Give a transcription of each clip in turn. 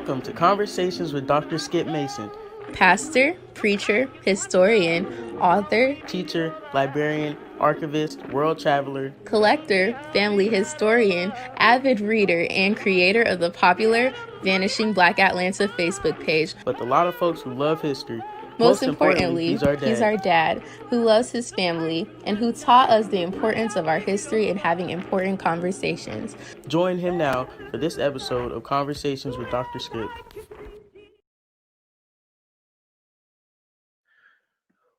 Welcome to Conversations with Dr. Skip Mason, pastor, preacher, historian, author, teacher, librarian, archivist, world traveler, collector, family historian, avid reader, and creator of the popular Vanishing Black Atlanta Facebook page. With a lot of folks who love history. Most importantly, he's our dad, who loves his family and who taught us the importance of our history and having important conversations. Join him now for this episode of Conversations with Dr. Skip.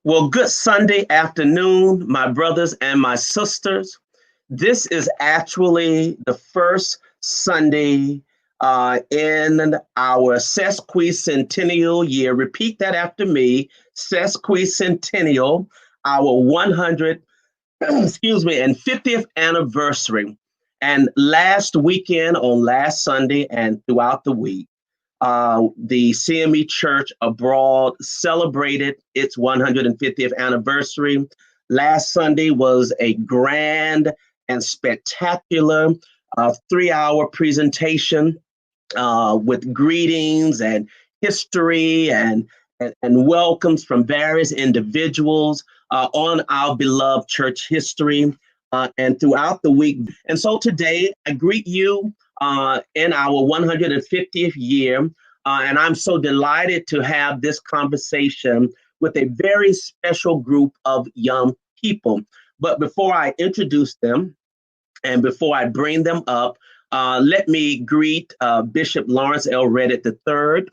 Well, good Sunday afternoon, my brothers and my sisters. This is actually the first Sunday in our sesquicentennial year. Repeat that after me, sesquicentennial, our 50th anniversary. And last weekend, on last Sunday and throughout the week, the CME Church abroad celebrated its 150th anniversary. Last Sunday was a grand and spectacular 3-hour presentation with greetings and history and welcomes from various individuals on our beloved church history and throughout the week. And so today I greet you in our 150th year, and I'm so delighted to have this conversation with a very special group of young people. But before I introduce them and before I bring them up, let me greet Bishop Lawrence L. Reddick III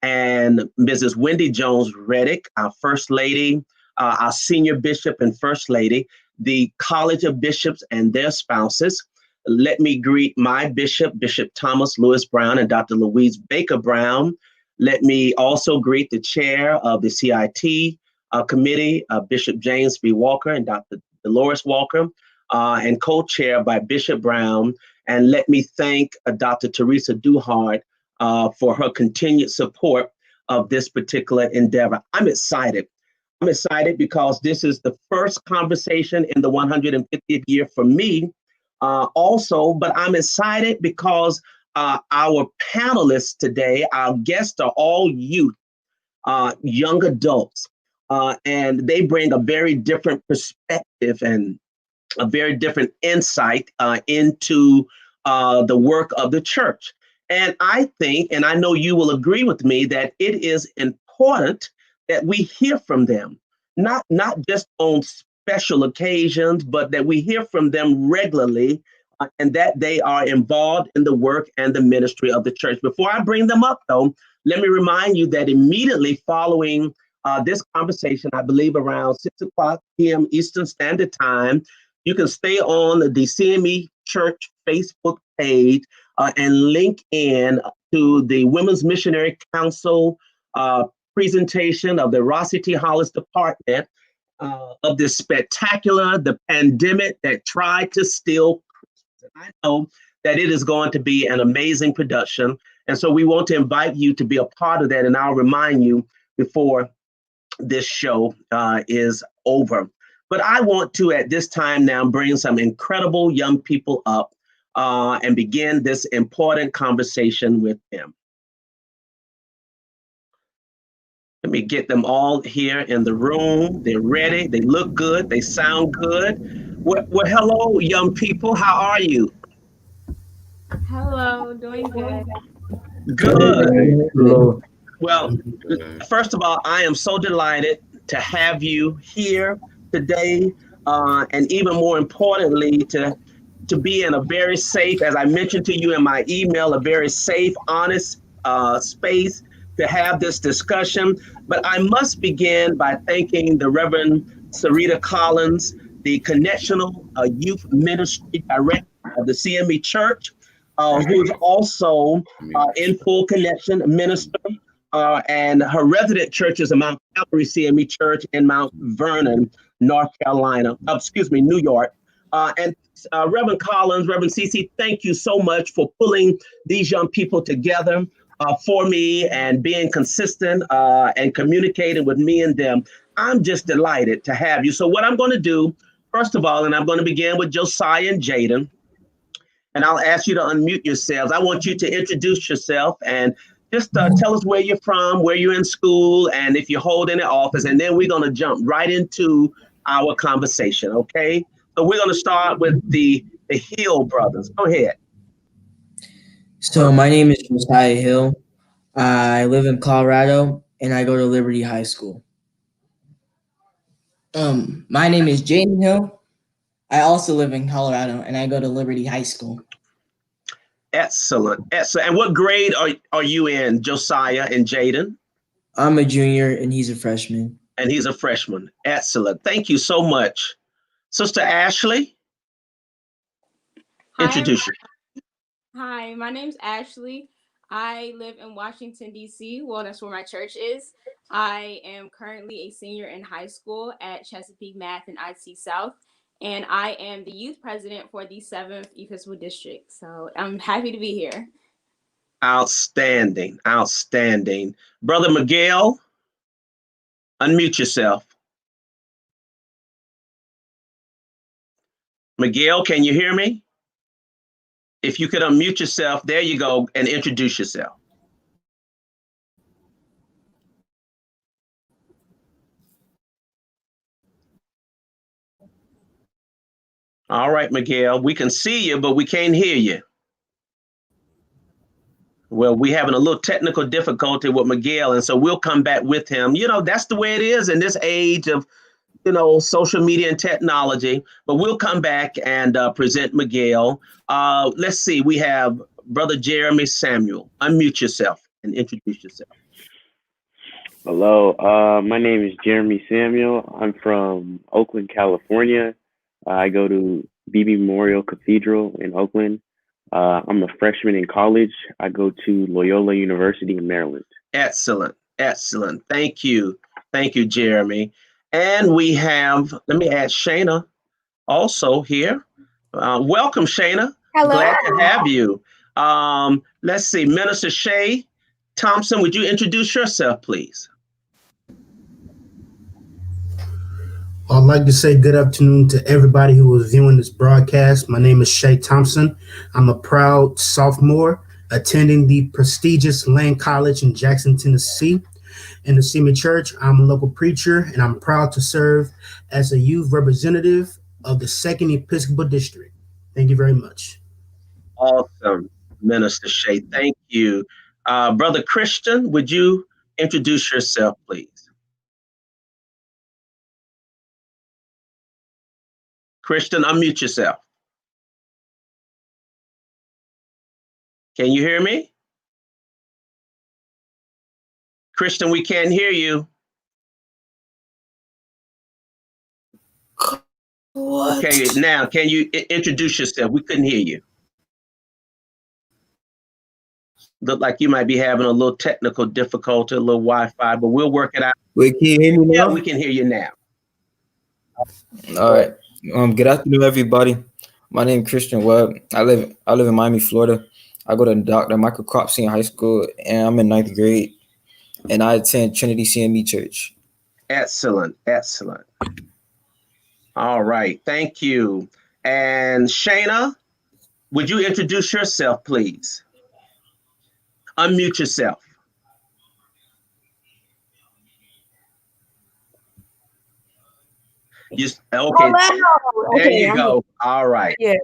and Mrs. Wendy Jones Reddick, our First Lady, our Senior Bishop and First Lady, the College of Bishops and their spouses. Let me greet my bishop, Bishop Thomas Lewis Brown and Dr. Louise Baker Brown. Let me also greet the chair of the CIT committee, Bishop James B. Walker and Dr. Dolores Walker, and co-chair by Bishop Brown. And let me thank Dr. Teresa Duhart for her continued support of this particular endeavor. I'm excited. I'm excited because this is the first conversation in the 150th year for me also, but I'm excited because our panelists today, our guests are all youth, young adults, and they bring a very different perspective and a very different insight into the work of the church. And I think, and I know you will agree with me, that it is important that we hear from them, not just on special occasions, but that we hear from them regularly and that they are involved in the work and the ministry of the church. Before I bring them up, though, let me remind you that immediately following this conversation, I believe around 6:00 p.m. Eastern Standard Time, you can stay on the CME Church Facebook page and link in to the Women's Missionary Council presentation of the Rossi T. Hollis Department of this spectacular, the pandemic that tried to steal Christmas. And I know that it is going to be an amazing production. And so we want to invite you to be a part of that. And I'll remind you before this show is over. But I want to, at this time now, bring some incredible young people up and begin this important conversation with them. Let me get them all here in the room. They're ready. They look good. They sound good. Well, hello, young people. How are you? Hello, doing good. Good. Hello. Well, first of all, I am so delighted to have you here today, and even more importantly, to be in a very safe, as I mentioned to you in my email, a very safe, honest space to have this discussion. But I must begin by thanking the Reverend Sarita Collins, the Connectional Youth Ministry Director of the CME Church, who is also in full connection minister, and her resident church is a Mount Calvary CME Church in Mount Vernon, New York. And Reverend Collins, Reverend CC, thank you so much for pulling these young people together for me and being consistent and communicating with me and them. I'm just delighted to have you. So what I'm going to do, first of all, and I'm going to begin with Josiah and Jayden, and I'll ask you to unmute yourselves. I want you to introduce yourself and Just tell us where you're from, where you're in school, and if you hold any office, and then we're going to jump right into our conversation, okay? So we're going to start with the Hill brothers. Go ahead. So my name is Josiah Hill. I live in Colorado, and I go to Liberty High School. My name is Jayden Hill. I also live in Colorado, and I go to Liberty High School. Excellent, excellent. And what grade are you in, Josiah and Jayden? I'm a junior, and he's a freshman. And he's a freshman. Excellent. Thank you so much. Sister Ashley, introduce you. Hi, my name's Ashley. I live in Washington, D.C. Well, that's where my church is. I am currently a senior in high school at Chesapeake Math and IT South, and I am the youth president for the 7th Episcopal District. So I'm happy to be here. Outstanding, outstanding. Brother Miguel, unmute yourself. Miguel, can you hear me? If you could unmute yourself, there you go, and introduce yourself. All right, Miguel, we can see you, but we can't hear you. Well, we're having a little technical difficulty with Miguel, and so we'll come back with him. You know, that's the way it is in this age of, you know, social media and technology, but we'll come back and present Miguel. Let's see, we have Brother Jeremy Samuel. Unmute yourself and introduce yourself. Hello, my name is Jeremy Samuel. I'm from Oakland, California. I go to BB Memorial Cathedral in Oakland. I'm a freshman in college. I go to Loyola University in Maryland. Excellent, excellent. Thank you. Thank you, Jeremy. And we have, let me add Shana also here. Welcome, Shana. Hello. Glad to have you. Let's see, Minister Shea Thompson, would you introduce yourself, please? I'd like to say good afternoon to everybody who is viewing this broadcast. My name is Shea Thompson. I'm a proud sophomore attending the prestigious Lane College in Jackson, Tennessee. In the CME Church, I'm a local preacher, and I'm proud to serve as a youth representative of the 2nd Episcopal District. Thank you very much. Awesome, Minister Shea. Thank you. Brother Christien, would you introduce yourself, please? Christien, unmute yourself. Can you hear me? Christien, we can't hear you. What? Okay, now can you introduce yourself? We couldn't hear you. Look like you might be having a little technical difficulty, a little Wi-Fi, but we'll work it out. Wait, can you hear me now? Yeah, we can hear you now. All right. Good afternoon, everybody. My name is Christien Webb. I live in Miami, Florida. I go to Dr. Michael Crop Senior High School, and I'm in 9th grade. And I attend Trinity CME Church. Excellent, excellent. All right, thank you. And Shana, would you introduce yourself, please? Unmute yourself. Okay, Hello. there you go. All right. Yeah.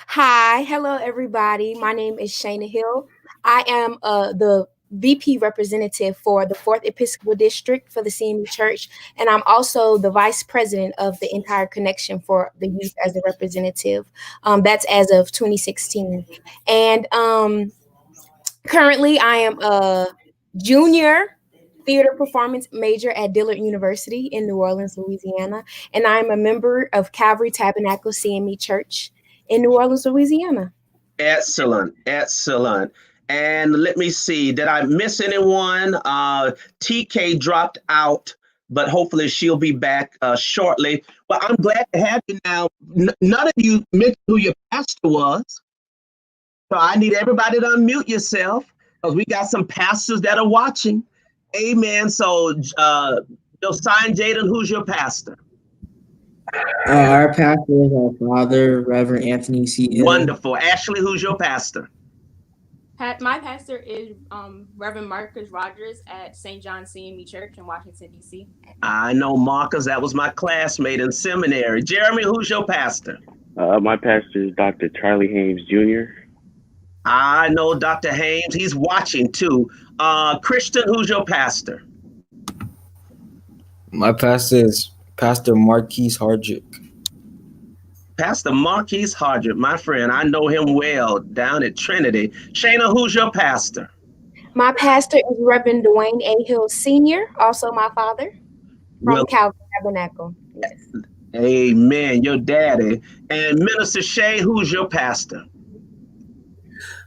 Hi, hello everybody. My name is Shana Hill. I am the VP representative for the 4th Episcopal District for the CME Church, and I'm also the vice president of the entire connection for the youth as a representative. That's as of 2016. And currently I am a junior theater performance major at Dillard University in New Orleans, Louisiana, and I'm a member of Calvary Tabernacle CME Church in New Orleans, Louisiana. Excellent, excellent. And let me see, did I miss anyone? TK dropped out, but hopefully she'll be back shortly. But I'm glad to have you now. None of you mentioned who your pastor was. So I need everybody to unmute yourself because we got some pastors that are watching. Amen. So Josiah and Jayden, who's your pastor? Our pastor is our father, Reverend Anthony C. Hill. Wonderful. Ashley, who's your pastor? My pastor is Reverend Marcus Rogers at St. John CME Church in Washington, D.C. I know Marcus. That was my classmate in seminary. Jeremy, who's your pastor? My pastor is Dr. Charlie Haynes Jr. I know Dr. Haynes. He's watching too. Christian, who's your pastor? My pastor is Pastor Marquise Hardrick. Pastor Marquise Hardrick, my friend. I know him well down at Trinity. Shana, who's your pastor? My pastor is Reverend Dwayne A. Hill Sr., also my father, from Calvary Tabernacle. Yes. Amen, your daddy. And Minister Shea, who's your pastor?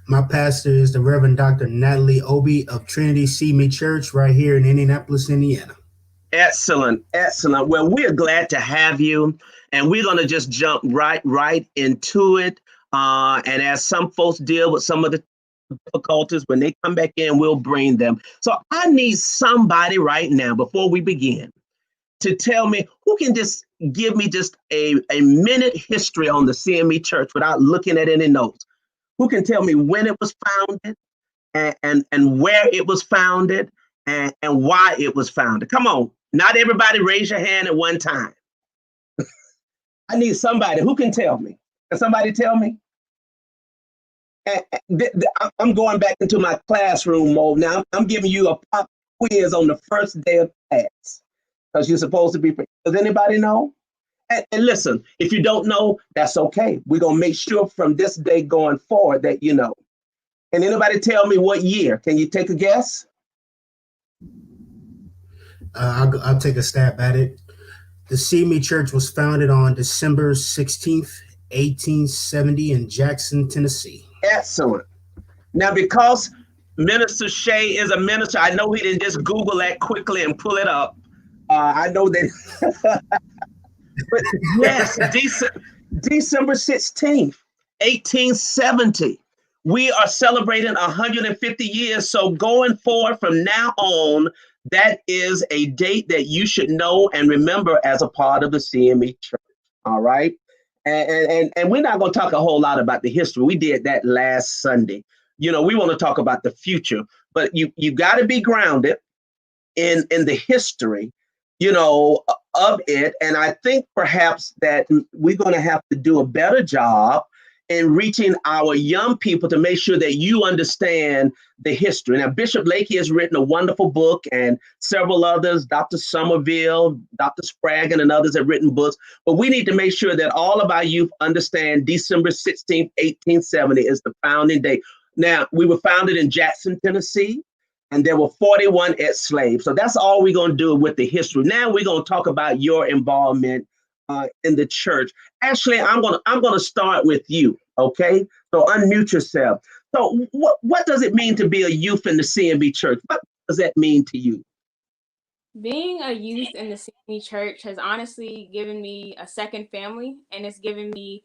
My pastor is the Reverend Dr. Natalie Obi of Trinity CME Church right here in Indianapolis, Indiana. Excellent, excellent. Well, we're glad to have you, and we're going to just jump right into it. And as some folks deal with some of the difficulties, when they come back in, we'll bring them. So I need somebody right now, before we begin, to tell me who can just give me just a minute history on the CME Church without looking at any notes. Who can tell me when it was founded and where it was founded and why it was founded? Come on. Not everybody raise your hand at one time. I need somebody who can tell me. Can somebody tell me? I'm going back into my classroom mode now. I'm giving you a pop quiz on the first day of class because you're supposed to be. Does anybody know? And listen, if you don't know, that's okay. We're going to make sure from this day going forward that you know. Can anybody tell me what year? Can you take a guess? I'll take a stab at it. The CME Church was founded on December 16th, 1870 in Jackson, Tennessee. Excellent. Now, because Minister Shea is a minister, I know he didn't just Google that quickly and pull it up. I know that. But yes, December 16th, 1870. We are celebrating 150 years. So going forward from now on, that is a date that you should know and remember as a part of the CME Church. All right. And we're not going to talk a whole lot about the history. We did that last Sunday. You know, we want to talk about the future, but you got to be grounded in the history, you know, of it. And I think perhaps that we're going to have to do a better job in reaching our young people to make sure that you understand the history. Now, Bishop Lakey has written a wonderful book, and several others, Dr. Somerville, Dr. Sprague, and others have written books. But we need to make sure that all of our youth understand December 16th, 1870 is the founding date. Now, we were founded in Jackson, Tennessee, and there were 41 ex-slaves. So that's all we're going to do with the history. Now we're going to talk about your involvement in the church. Actually, I'm gonna start with you. Okay, so unmute yourself. So what does it mean to be a youth in the CME Church? What does that mean to you? Being a youth in the CME Church has honestly given me a second family, and it's given me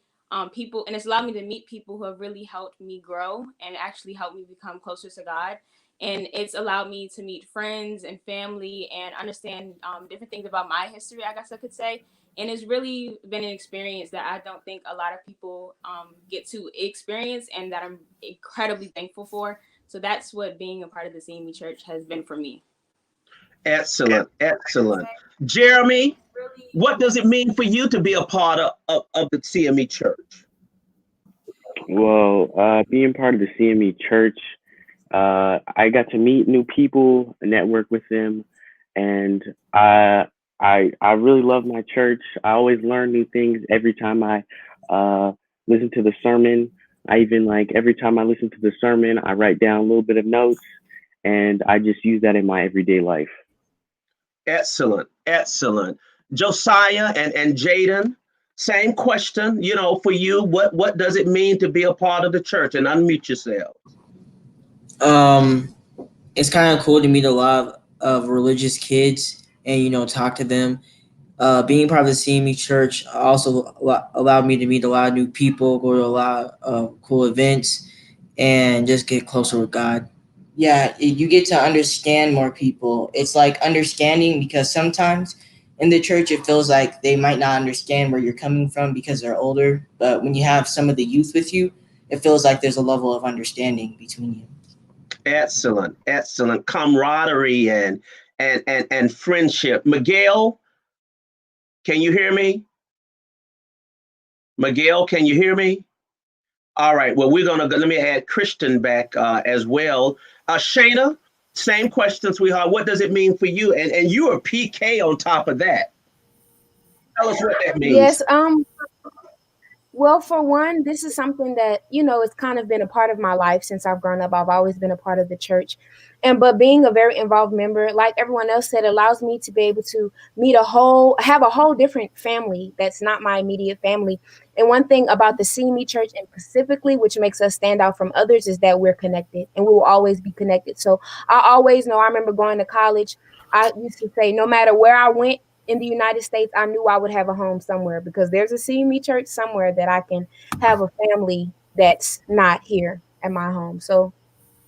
people, and it's allowed me to meet people who have really helped me grow and actually helped me become closer to God. And it's allowed me to meet friends and family and understand different things about my history, I guess I could say. And it's really been an experience that I don't think a lot of people get to experience, and that I'm incredibly thankful for. So that's what being a part of the CME Church has been for me. Excellent, excellent. Jeremy, what does it mean for you to be a part of the CME Church? Well, being part of the CME Church, I got to meet new people, network with them, and I really love my church. I always learn new things every time I listen to the sermon. I even every time I listen to the sermon, I write down a little bit of notes, and I just use that in my everyday life. Excellent, excellent. Josiah and Jayden, same question, you know, for you. What does it mean to be a part of the church? And unmute yourself. It's kind of cool to meet a lot of religious kids and, you know, talk to them. Being part of the CME Church also allowed me to meet a lot of new people, go to a lot of cool events, and just get closer with God. Yeah, you get to understand more people. It's like understanding, because sometimes in the church it feels like they might not understand where you're coming from because they're older. But when you have some of the youth with you, it feels like there's a level of understanding between you. Excellent, excellent camaraderie and friendship. Miguel, can you hear me? Miguel, can you hear me? All right. Well, we're gonna let me add Christien back as well. Shana, same question, sweetheart. What does it mean for you? And you are PK on top of that. Tell us what that means. Yes. Well, for one, this is something that, it's kind of been a part of my life since I've grown up. I've always been a part of the church. But being a very involved member, like everyone else said, allows me to be able to have a whole different family that's not my immediate family. And one thing about the CME Church, and specifically, which makes us stand out from others, is that we're connected and we will always be connected. So I always know, I remember going to college, I used to say, no matter where I went in the United States, I knew I would have a home somewhere, because there's a CME Church somewhere that I can have a family that's not here at my home. So,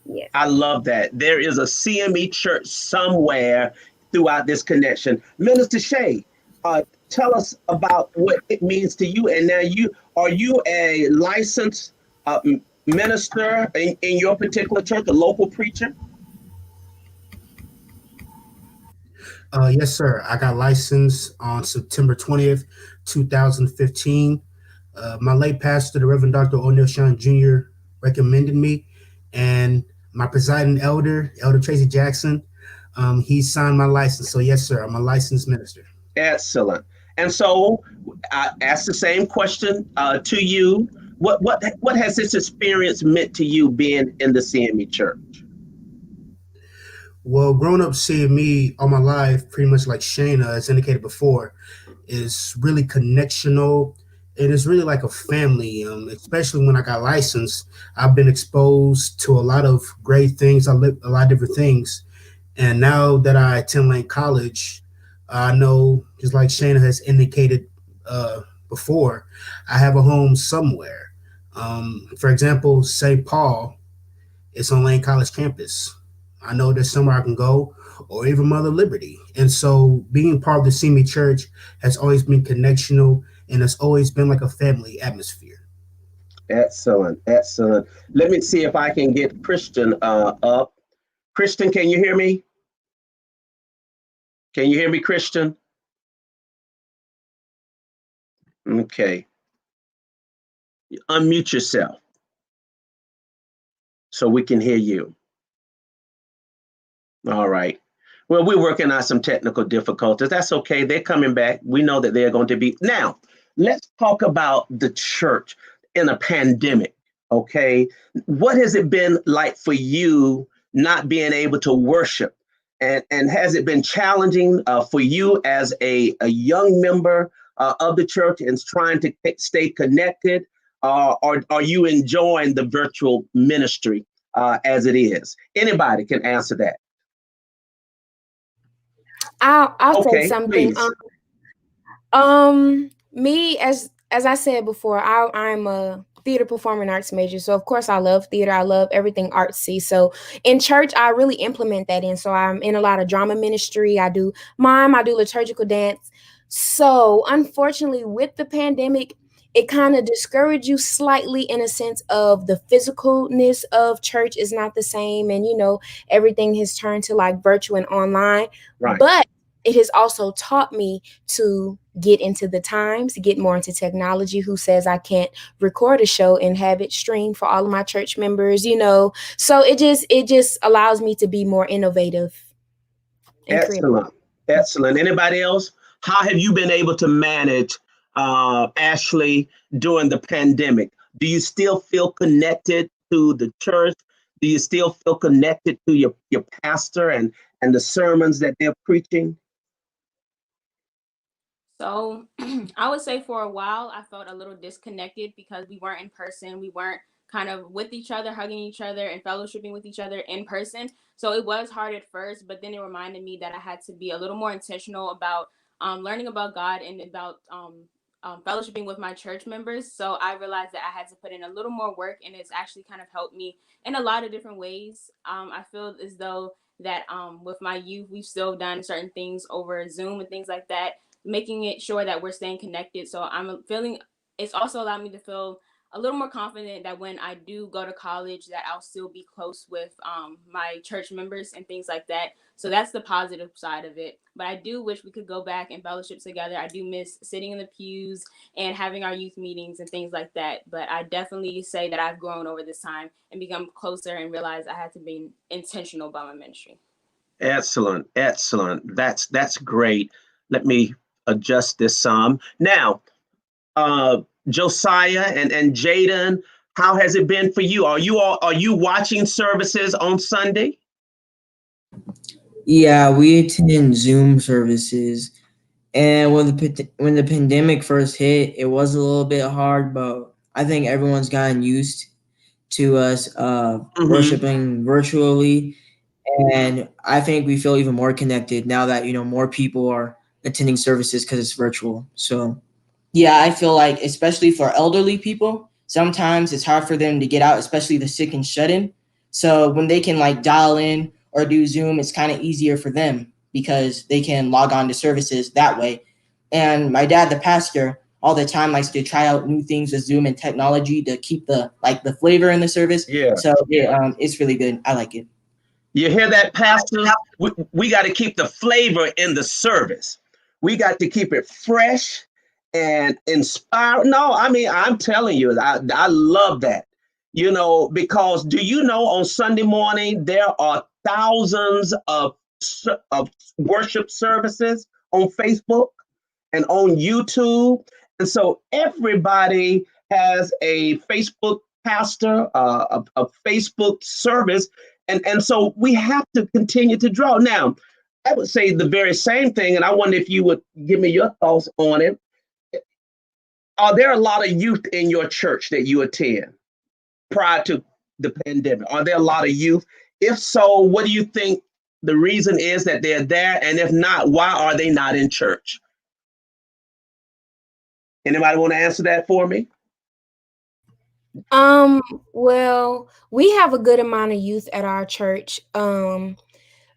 yeah. I love that. There is a CME Church somewhere throughout this connection. Minister Shea, tell us about what it means to you. And now are you a licensed minister in your particular church, a local preacher? Yes, sir. I got licensed on September 20th, 2015. My late pastor, the Reverend Dr. O'Neill Sean Jr., recommended me, and my presiding elder, Elder Tracy Jackson, he signed my license. So yes, sir, I'm a licensed minister. Excellent. And so I ask the same question to you. What has this experience meant to you being in the CME Church? Well, growing up CME all my life, pretty much like Shana, as indicated before, is really connectional. It is really like a family, especially when I got licensed. I've been exposed to a lot of great things. I lived a lot of different things. And now that I attend Lane College, I know, just like Shana has indicated before, I have a home somewhere. For example, St. Paul is on Lane College campus. I know there's somewhere I can go, or even Mother Liberty. And so being part of the CME Church has always been connectional, and it's always been like a family atmosphere. Excellent, excellent. Let me see if I can get Christien up. Christien, can you hear me? Can you hear me, Christien? Okay. Unmute yourself so we can hear you. All right. Well, we're working on some technical difficulties. That's okay. They're coming back. We know that they're going to be. Now, let's talk about the church in a pandemic. Okay. What has it been like for you not being able to worship? And has it been challenging for you as a young member of the church and trying to stay connected? Or are you enjoying the virtual ministry as it is? Anybody can answer that. I'll say something. Please. Me, as I said before, I'm a theater performing arts major. So of course I love theater. I love everything artsy. So in church, I really implement that in. So I'm in a lot of drama ministry. I do mime, I do liturgical dance. So unfortunately with the pandemic, it kind of discouraged you slightly in a sense of the physicalness of church is not the same. And, everything has turned to like virtual and online. Right. But it has also taught me to get into the times, get more into technology. Who says I can't record a show and have it streamed for all of my church members, So it just allows me to be more innovative. Excellent. Excellent. Anybody else? How have you been able to manage, Ashley, during the pandemic? Do you still feel connected to the church? Do you still feel connected to your pastor and the sermons that they're preaching? So I would say for a while, I felt a little disconnected because we weren't in person. We weren't kind of with each other, hugging each other and fellowshipping with each other in person. So it was hard at first, but then it reminded me that I had to be a little more intentional about learning about God and about fellowshipping with my church members. So I realized that I had to put in a little more work, and it's actually kind of helped me in a lot of different ways. I feel as though that with my youth, we've still done certain things over Zoom and things like that, making it sure that we're staying connected. So I'm feeling it's also allowed me to feel a little more confident that when I do go to college that I'll still be close with my church members and things like that. So that's the positive side of it. But I do wish we could go back and fellowship together. I do miss sitting in the pews and having our youth meetings and things like that. But I definitely say that I've grown over this time and become closer and realized I had to be intentional about my ministry. Excellent. That's great. Let me adjust this some. Now, Josiah and Jayden, how has it been for you? Are you watching services on Sunday? Yeah, we attend Zoom services, and when the pandemic first hit, it was a little bit hard, but I think everyone's gotten used to us worshiping virtually, and I think we feel even more connected now that more people are attending services because it's virtual. So yeah, I feel like especially for elderly people, sometimes it's hard for them to get out, especially the sick and shut-in. So when they can like dial in or do Zoom, it's kind of easier for them because they can log on to services that way. And my dad, the pastor, all the time likes to try out new things with Zoom and technology to keep the flavor in the service. Yeah. So it's really good. I like it. You hear that, Pastor? We got to keep the flavor in the service. We got to keep it fresh and inspired. No, I mean, I'm telling you, I love that. Because do you know on Sunday morning, there are thousands of worship services on Facebook and on YouTube. And so everybody has a Facebook pastor, a Facebook service. And so we have to continue to draw. Now, I would say the very same thing, and I wonder if you would give me your thoughts on it. Are there a lot of youth in your church that you attend prior to the pandemic? Are there a lot of youth? If so, what do you think the reason is that they're there? And if not, why are they not in church? Anybody want to answer that for me? Well, we have a good amount of youth at our church.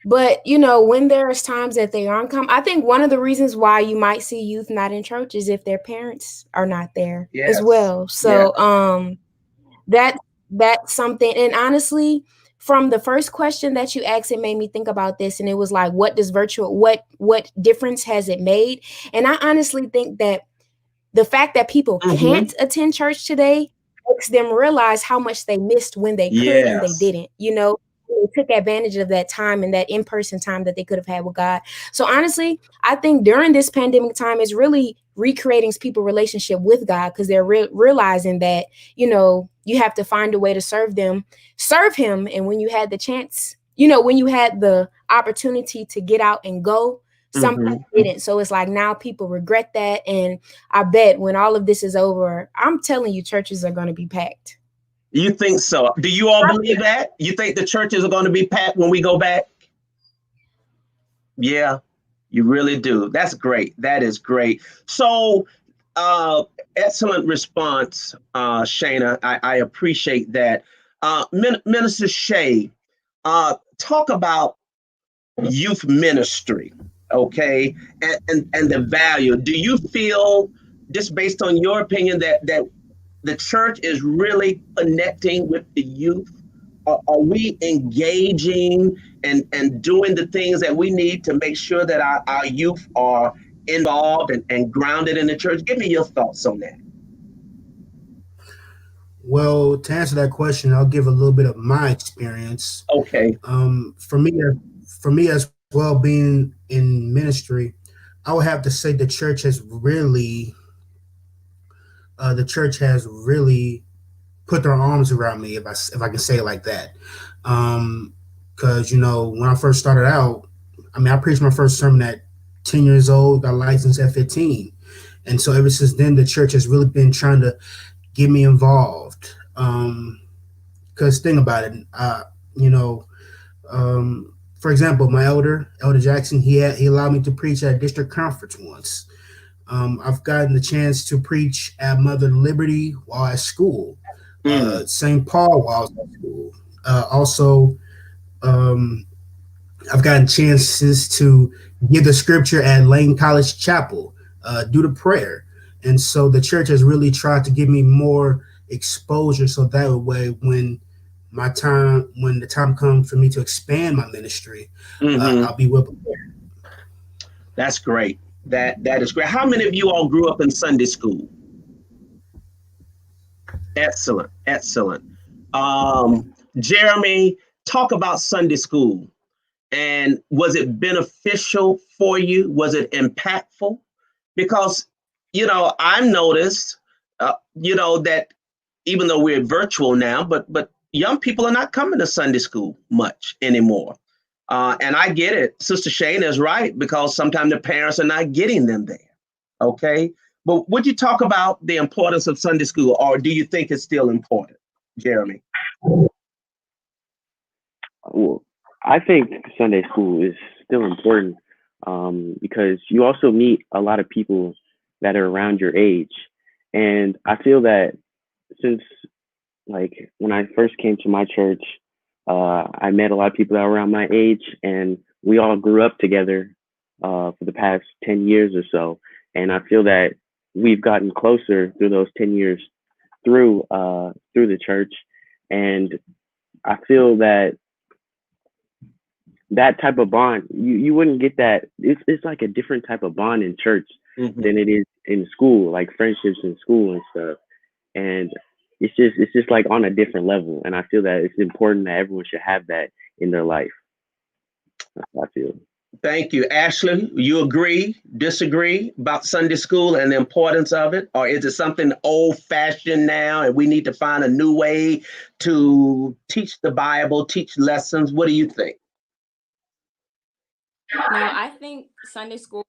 But when there's times that they aren't come, I think one of the reasons why you might see youth not in church is if their parents are not there as well. So that's something. And honestly, from the first question that you asked, it made me think about this, and it was like, what difference has it made? And I honestly think that the fact that people can't attend church today makes them realize how much they missed when they could and they didn't. They took advantage of that time and that in-person time that they could have had with God. So honestly, I think during this pandemic time, it's really recreating people's relationship with God, because they're realizing that, you have to find a way to serve him. And when you had the chance, when you had the opportunity to get out and go, some people didn't. So it's like now people regret that. And I bet when all of this is over, I'm telling you, churches are going to be packed. You think so? Do you all believe that? You think the churches are going to be packed when we go back? Yeah, you really do. That's great. That is great. So excellent response, Shana. I appreciate that. Minister Shea, talk about youth ministry, okay, and the value. Do you feel, just based on your opinion, that the church is really connecting with the youth? Are we engaging and doing the things that we need to make sure that our youth are involved and grounded in the church? Give me your thoughts on that. Well, to answer that question, I'll give a little bit of my experience. Okay. For me as well, being in ministry, I would have to say the church has really put their arms around me, if I can say it like that. Because when I first started out, I preached my first sermon at 10 years old, got licensed at 15, and so ever since then, the church has really been trying to get me involved. Because think about it, for example, my Elder Jackson, he allowed me to preach at a district conference once. I've gotten the chance to preach at Mother Liberty while at school, St. Paul while I was at school. Also, I've gotten chances to give the scripture at Lane College Chapel, do the prayer. And so the church has really tried to give me more exposure, so that way when the time comes for me to expand my ministry, I'll be well prepared. That's great. That is great. How many of you all grew up in Sunday school? Excellent, excellent. Jeremy, talk about Sunday school. And was it beneficial for you? Was it impactful? Because, I've noticed, that even though we're virtual now, but young people are not coming to Sunday school much anymore. And I get it. Sister Shana is right, because sometimes the parents are not getting them there. Okay. But would you talk about the importance of Sunday school, or do you think it's still important, Jeremy? Well, I think Sunday school is still important because you also meet a lot of people that are around your age. And I feel that since, like, when I first came to my church, I met a lot of people that were around my age, and we all grew up together for the past 10 years or so. And I feel that we've gotten closer through those 10 years through the church. And I feel that type of bond, you wouldn't get that. It's like a different type of bond in church than it is in school, like friendships in school and stuff. And it's just like on a different level. And I feel that it's important that everyone should have that in their life. That's how I feel. Thank you. Ashley, you agree, disagree about Sunday school and the importance of it? Or is it something old-fashioned now and we need to find a new way to teach the Bible, teach lessons? What do you think? No, I think Sunday school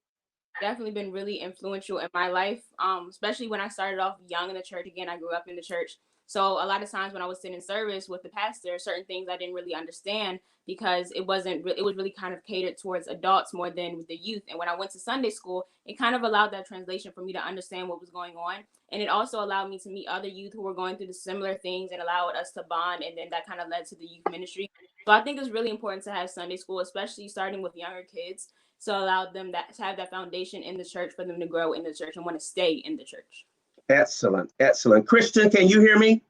definitely been really influential in my life, especially when I started off young in the church. Again, I grew up in the church. So a lot of times when I was sitting in service with the pastor, certain things I didn't really understand because it was really kind of catered towards adults more than with the youth. And when I went to Sunday school, it kind of allowed that translation for me to understand what was going on. And it also allowed me to meet other youth who were going through the similar things and allowed us to bond. And then that kind of led to the youth ministry. So I think it's really important to have Sunday school, especially starting with younger kids, to allow them to have that foundation in the church for them to grow in the church and want to stay in the church. Excellent, excellent. Christien, can you hear me?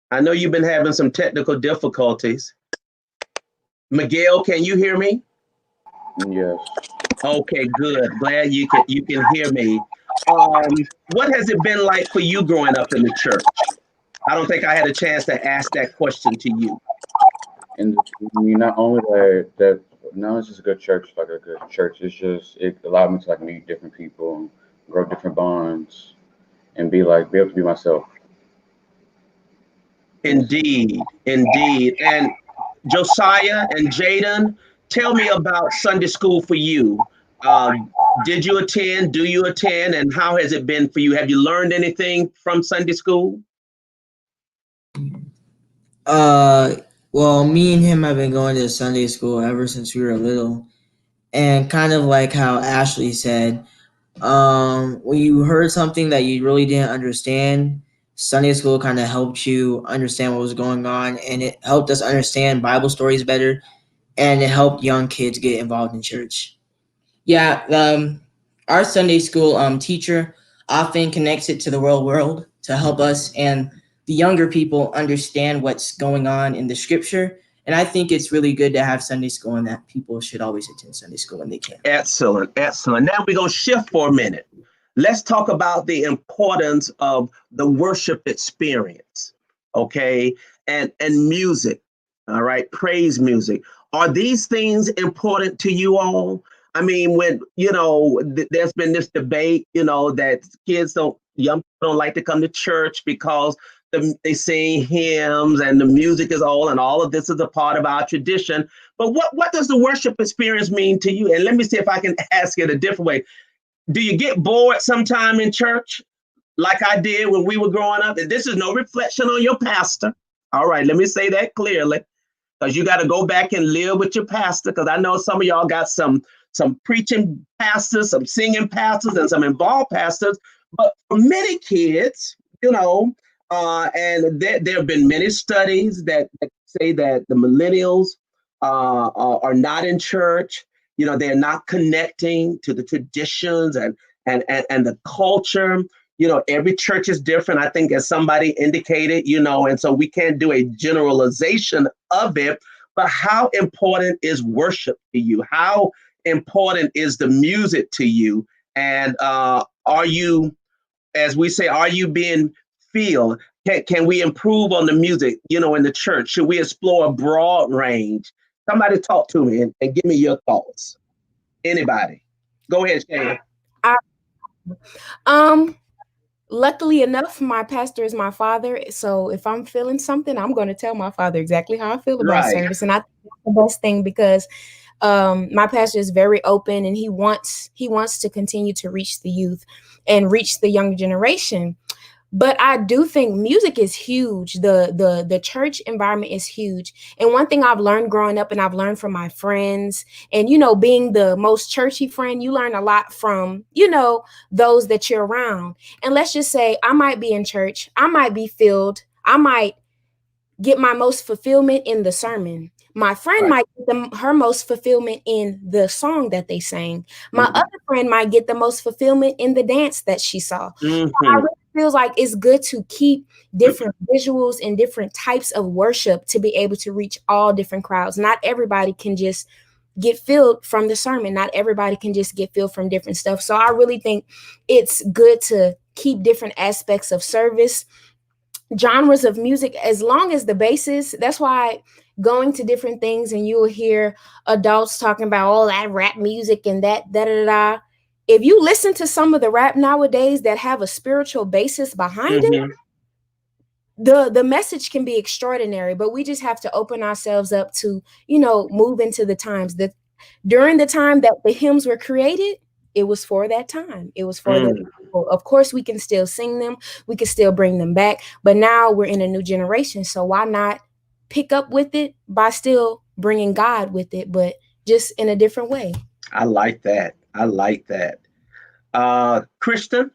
I know you've been having some technical difficulties. Miguel, can you hear me? Yes. Okay, good. Glad you can hear me. What has it been like for you growing up in the church? I don't think I had a chance to ask that question to you. And not only that no, it's just a good church, like a good church. It allowed me to like meet different people and grow different bonds and be able to be myself. Indeed, indeed. And Josiah and Jayden, tell me about Sunday school for you. Did you attend? Do you attend? And how has it been for you? Have you learned anything from Sunday school? Well, me and him have been going to Sunday school ever since we were little. And kind of like how Ashley said, when you heard something that you really didn't understand, Sunday school kind of helped you understand what was going on, and it helped us understand Bible stories better, and it helped young kids get involved in church. Yeah, our Sunday school teacher often connects it to the real world to help us and the younger people understand what's going on in the scripture. And I think it's really good to have Sunday school and that people should always attend Sunday school when they can. Excellent, excellent. Now we're going to shift for a minute. Let's talk about the importance of the worship experience, okay? And music, all right? Praise music. Are these things important to you all? I mean, when, there's been this debate, that young people don't like to come to church because they sing hymns and the music is and all of this is a part of our tradition. But what does the worship experience mean to you? And let me see if I can ask it a different way. Do you get bored sometime in church like I did when we were growing up? And this is no reflection on your pastor. All right, let me say that clearly, because you got to go back and live with your pastor, because I know some of y'all got some preaching pastors, some singing pastors, and some involved pastors. But for many kids, and there have been many studies that say that the millennials are not in church. They're not connecting to the traditions and the culture. every church is different. I think as somebody indicated, and so we can't do a generalization of it, but how important is worship to you? How important is the music to you? And are you, as we say, are you being filled? Can we improve on the music, in the church? Should we explore a broad range? Somebody talk to me and give me your thoughts. Anybody? Go ahead, Shea. Luckily enough, my pastor is my father. So if I'm feeling something, I'm going to tell my father exactly how I feel about service. And I think that's the best thing because my pastor is very open and he wants to continue to reach the youth and reach the younger generation. But I do think music is huge. The church environment is huge. And one thing I've learned growing up, and I've learned from my friends, and, being the most churchy friend, you learn a lot from, those that you're around. And let's just say I might be in church. I might be filled. I might get my most fulfillment in the sermon. My friend might get her most fulfillment in the song that they sang. My other friend might get the most fulfillment in the dance that she saw. So I really feels like it's good to keep different visuals and different types of worship to be able to reach all different crowds. Not everybody can just get filled from the sermon. Not everybody can just get filled from different stuff. So I really think it's good to keep different aspects of service, genres of music, as long as the basis. That's why going to different things and you will hear adults talking about all that rap music and that da-da-da-da. If you listen to some of the rap nowadays that have a spiritual basis behind it, the message can be extraordinary, but we just have to open ourselves up to, move into the times. That during the time that the hymns were created, it was for that time. It was for the people. Of course, we can still sing them. We can still bring them back. But now we're in a new generation. So why not pick up with it by still bringing God with it, but just in a different way? I like that. Christien,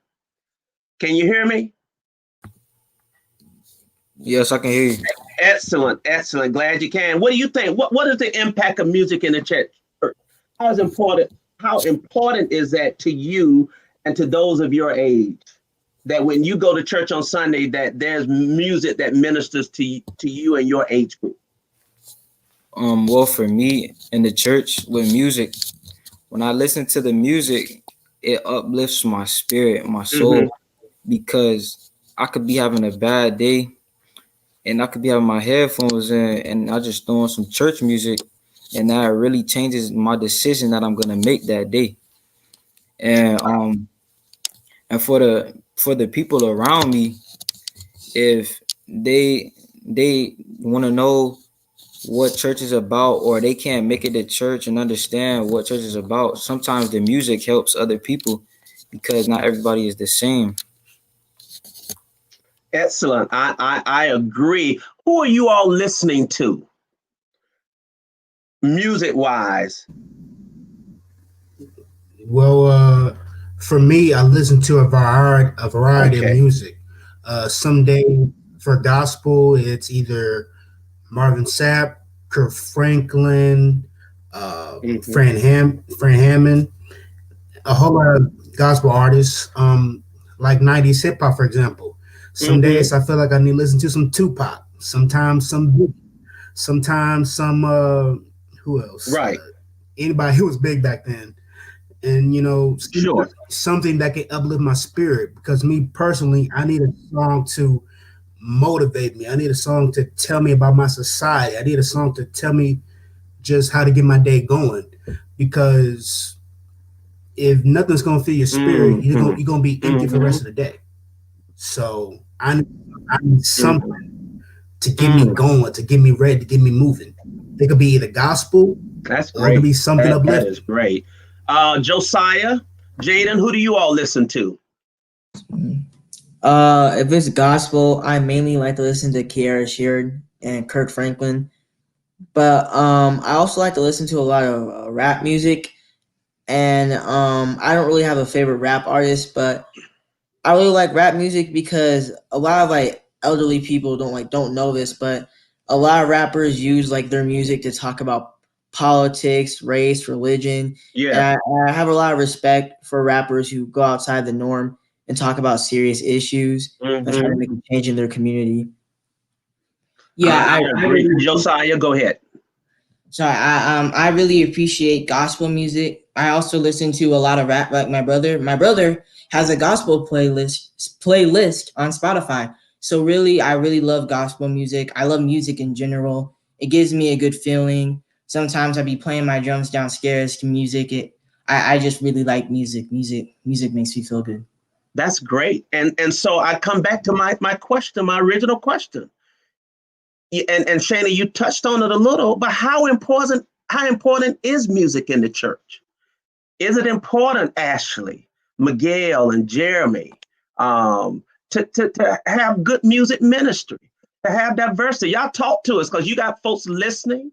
can you hear me? Yes, I can hear you. Excellent. Glad you can. What do you think? What is the impact of music in the church? How important is that to you and to those of your age? That when you go to church on Sunday, that there's music that ministers to you and your age group? Well, for me in the church with music, when I listen to the music, it uplifts my spirit, my soul, because I could be having a bad day and I could be having my headphones in and I just throw on some church music, and that really changes my decision that I'm gonna make that day. And for the people around me, if they want to know what church is about, or they can't make it to church and understand what church is about, sometimes the music helps other people because not everybody is the same. Excellent. I agree. Who are you all listening to, music wise? Well, for me, I listen to a variety of music. Someday for gospel, it's either Marvin Sapp, Kirk Franklin, Fran Hammond, a whole lot of gospel artists, like 90s hip hop, for example. Some days I feel like I need to listen to some Tupac, sometimes some Biggie, sometimes some, who else? Right. Anybody who was big back then. And, something that can uplift my spirit, because me personally, I need a song to motivate me. I need a song to tell me about my society. I need a song to tell me just how to get my day going, because if nothing's going to fill your spirit, you're going to be empty for the rest of the day. So I need something to get me going, to get me ready, to get me moving. It could be either gospel, that's great, or it could be something uplifting. That is great. Josiah, Jayden, who do you all listen to? If it's gospel, I mainly like to listen to Kiara Sheard and Kirk Franklin. But I also like to listen to a lot of rap music. And I don't really have a favorite rap artist, but I really like rap music because a lot of elderly people don't know this, but a lot of rappers use their music to talk about politics, race, religion. Yeah. And I have a lot of respect for rappers who go outside the norm and talk about serious issues and try to make a change in their community. Yeah, I agree. Josiah, go ahead. Sorry, I really appreciate gospel music. I also listen to a lot of rap, like my brother. My brother has a gospel playlist on Spotify. So really, I really love gospel music. I love music in general. It gives me a good feeling. Sometimes I be playing my drums downstairs to music. I just really like music. Music makes me feel good. That's great. And so I come back to my question, my original question. And Shana, you touched on it a little, but how important is music in the church? Is it important, Ashley, Miguel, and Jeremy, to have good music ministry, to have diversity? Y'all talk to us because you got folks listening,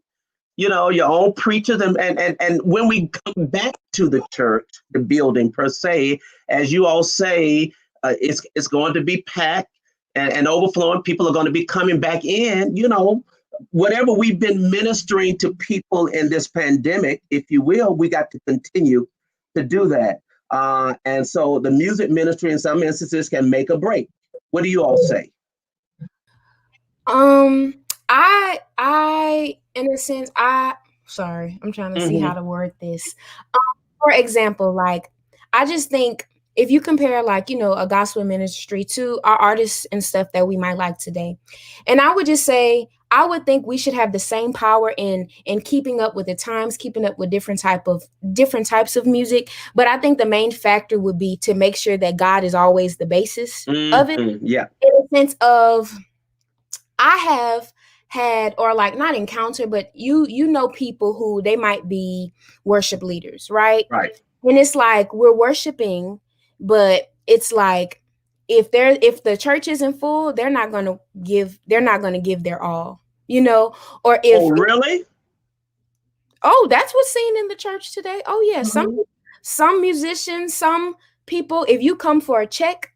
your own preachers. And when we come back to the church, the building per se, as you all say, it's going to be packed and overflowing. People are going to be coming back in, whatever we've been ministering to people in this pandemic, if you will, we got to continue to do that. And so the music ministry in some instances can make a break. What do you all say? I in a sense, sorry, I'm trying to see how to word this. For example, like, I just think if you compare, like, a gospel ministry to our artists and stuff that we might like today, and I would just say, I would think we should have the same power in keeping up with the times, keeping up with different types of music. But I think the main factor would be to make sure that God is always the basis of it. Yeah. In the sense of, I have had, or like, not encounter, but you know people who they might be worship leaders, right? Right. And it's like, we're worshiping, but it's like, if the church isn't full, they're not going to give their all, or if. Oh, really? Oh, that's what's seen in the church today. Oh yeah. Some musicians, some people, if you come for a check,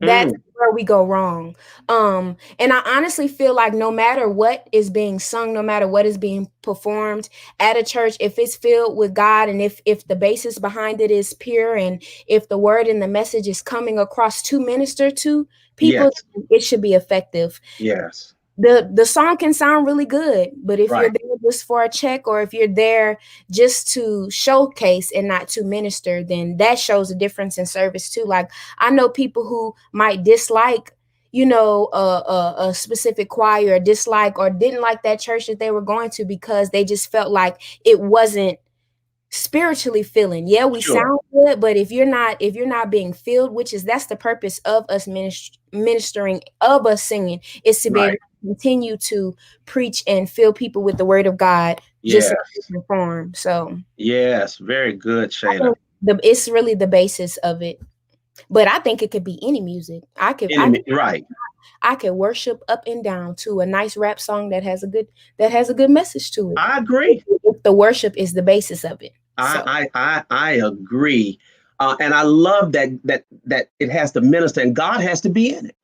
that's where we go wrong. And I honestly feel like no matter what is being sung, no matter what is being performed at a church, if it's filled with God, and if the basis behind it is pure, and if the word and the message is coming across to minister to people, it should be effective. Yes. The song can sound really good, but if you're there just for a check, or if you're there just to showcase and not to minister, then that shows a difference in service too. Like, I know people who might dislike, a specific choir, or dislike or didn't like that church that they were going to, because they just felt like it wasn't spiritually filling. Yeah, we sound good, but if you're not being filled, that's the purpose of us ministering, of us singing, is to be able to continue to preach and fill people with the word of God, just in a different form. So yes, very good, Shana. It's really the basis of it, but I think it could be any music. I could worship up and down to a nice rap song that has a good message to it. I agree. If the worship is the basis of it. I agree, and I love that it has to minister, and God has to be in it.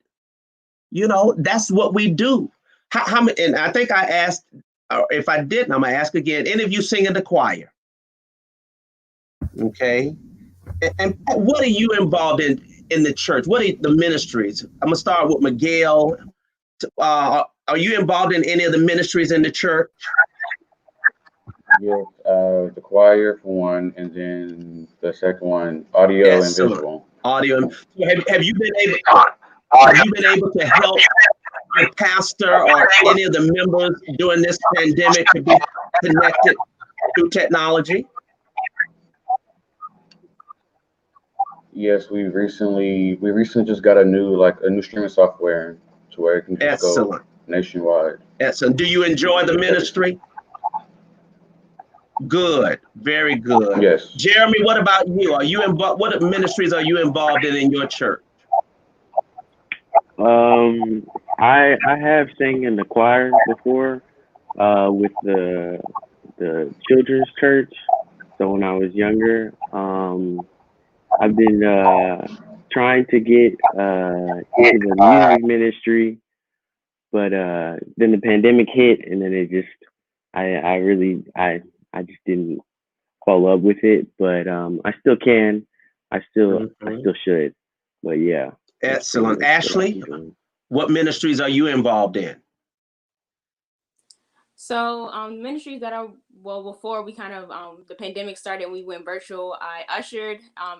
That's what we do. How many? And I think I asked, or if I didn't, I'm gonna ask again. Any of you sing in the choir? Okay. And what are you involved in the church? What are the ministries? I'm gonna start with Miguel. Are you involved in any of the ministries in the church? Yes, the choir for one, and then the second one, audio and visual. Audio. Have you been able to help your pastor or any of the members during this pandemic to be connected through technology? Yes, we recently just got a new streaming software to where it can just go nationwide. Excellent. Do you enjoy the ministry? Good, very good. Yes. Jeremy, what about you? Are you involved? What ministries are you involved in your church? I have sang in the choir before, with the children's church. So when I was younger, I've been trying to get into the music ministry, but then the pandemic hit, and then it just I just didn't follow up with it. But I still can. I still should. But yeah. Excellent. Ashley, what ministries are you involved in? So ministries that are, well, before we kind of the pandemic started, we went virtual. I ushered,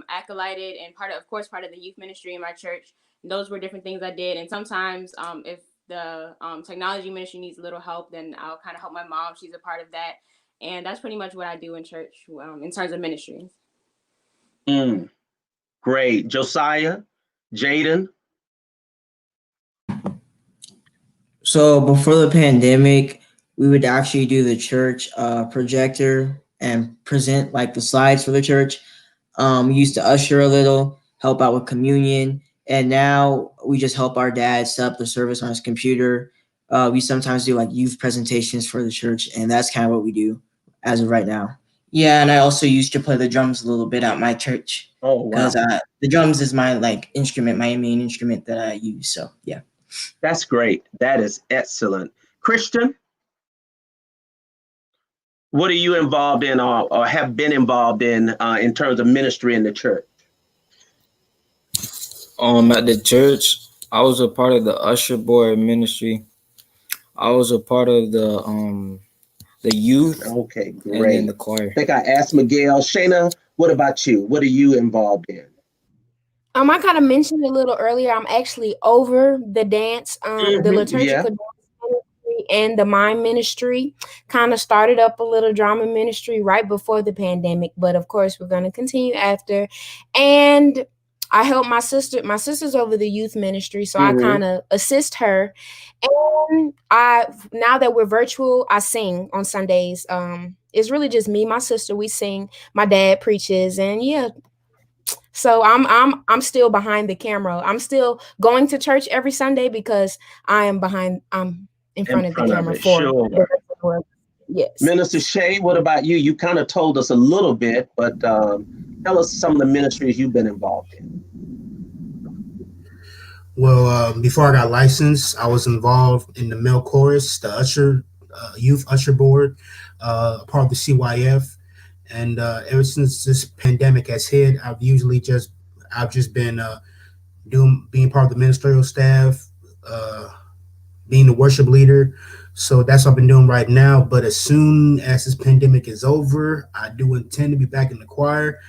acolyted, and part of the youth ministry in my church. And those were different things I did. And sometimes if the technology ministry needs a little help, then I'll kind of help my mom. She's a part of that. And that's pretty much what I do in church in terms of ministry. Great. Josiah, Jayden. So before the pandemic, we would actually do the church projector and present like the slides for the church. We used to usher a little, help out with communion, and now we just help our dad set up the service on his computer. We sometimes do like youth presentations for the church, and that's kind of what we do as of right now. Yeah, and I also used to play the drums a little bit at my church. Oh, wow. Because the drums is my instrument, my main instrument that I use. So yeah. That's great. That is excellent. Christien, what are you involved in or have been involved in terms of ministry in the church? At the church, I was a part of the usher board ministry. I was a part of the youth. Okay, great. And then the choir. I think I asked Miguel. Shana, what about you? What are you involved in? I kind of mentioned a little earlier. I'm actually over the dance, the liturgical dance ministry and the mime ministry. Kind of started up a little drama ministry right before the pandemic, but of course we're going to continue after. And I help my sister. My sister's over the youth ministry, so I kind of assist her. And now that we're virtual, I sing on Sundays. It's really just me, my sister. We sing. My dad preaches, and yeah. So I'm still behind the camera. I'm still going to church every Sunday because I'm in front of the camera for yes. Minister Shea, what about you? You kind of told us a little bit, but tell us some of the ministries you've been involved in. Well, before I got licensed, I was involved in the male chorus, the youth usher board, part of the CYF. And ever since this pandemic has hit, I've just been being part of the ministerial staff, being the worship leader. So that's what I've been doing right now. But as soon as this pandemic is over, I do intend to be back in the choir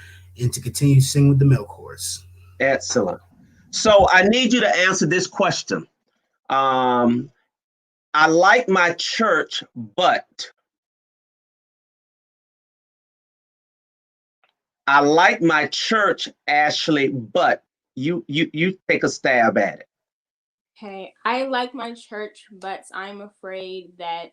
and to continue to sing with the male chorus. Excellent. So I need you to answer this question. I like my church, but I like my church, Ashley, but you take a stab at it. Okay, I like my church, but I'm afraid that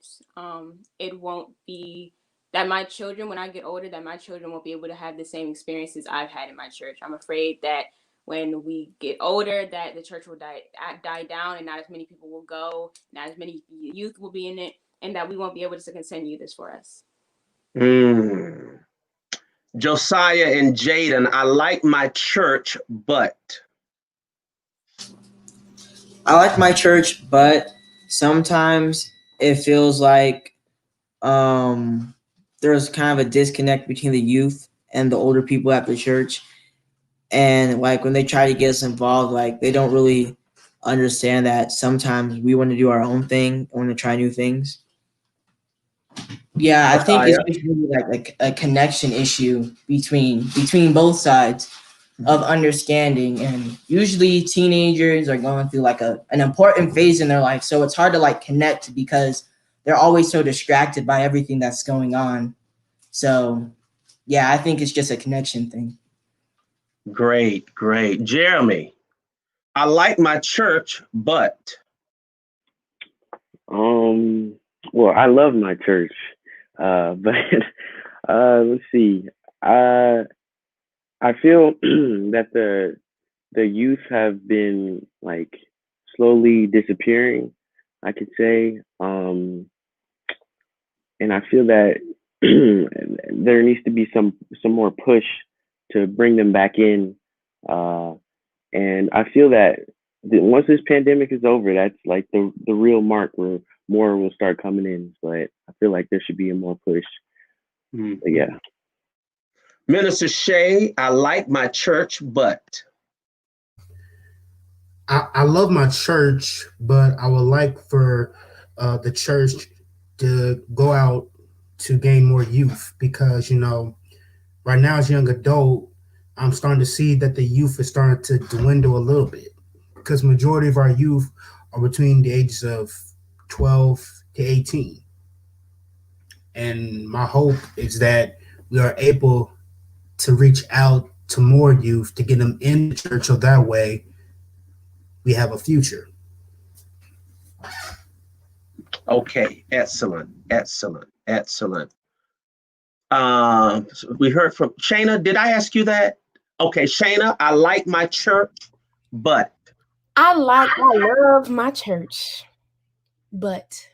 it won't be that my children, when I get older, that my children won't be able to have the same experiences I've had in my church. I'm afraid that when we get older, that the church will die down, and not as many people will go, not as many youth will be in it, and that we won't be able to continue this for us. Josiah and Jayden, I like my church, but. I like my church, but sometimes it feels like there's kind of a disconnect between the youth and the older people at the church. And like when they try to get us involved, like they don't really understand that sometimes we want to do our own thing, want to try new things. Yeah, I think it's really like a connection issue between both sides of understanding, and usually teenagers are going through like an important phase in their life, so it's hard to like connect because they're always so distracted by everything that's going on. So yeah, I think it's just a connection thing. Great. Jeremy, I like my church, but well, I love my church, but let's see. I feel that the youth have been like slowly disappearing, I could say. And I feel that there needs to be some more push to bring them back in. And I feel that once this pandemic is over, that's like the real mark where more will start coming in. But I feel like there should be a more push. But yeah. Minister Shea, I like my church, but. I love my church, but I would like for the church to go out to gain more youth because, right now as a young adult, I'm starting to see that the youth is starting to dwindle a little bit because majority of our youth are between the ages of 12 to 18. And my hope is that we are able to reach out to more youth to get them in the church so that way we have a future. Okay, excellent. We heard from Shana. Did I ask you that? Okay, Shana, I like my church, but. I love my church, but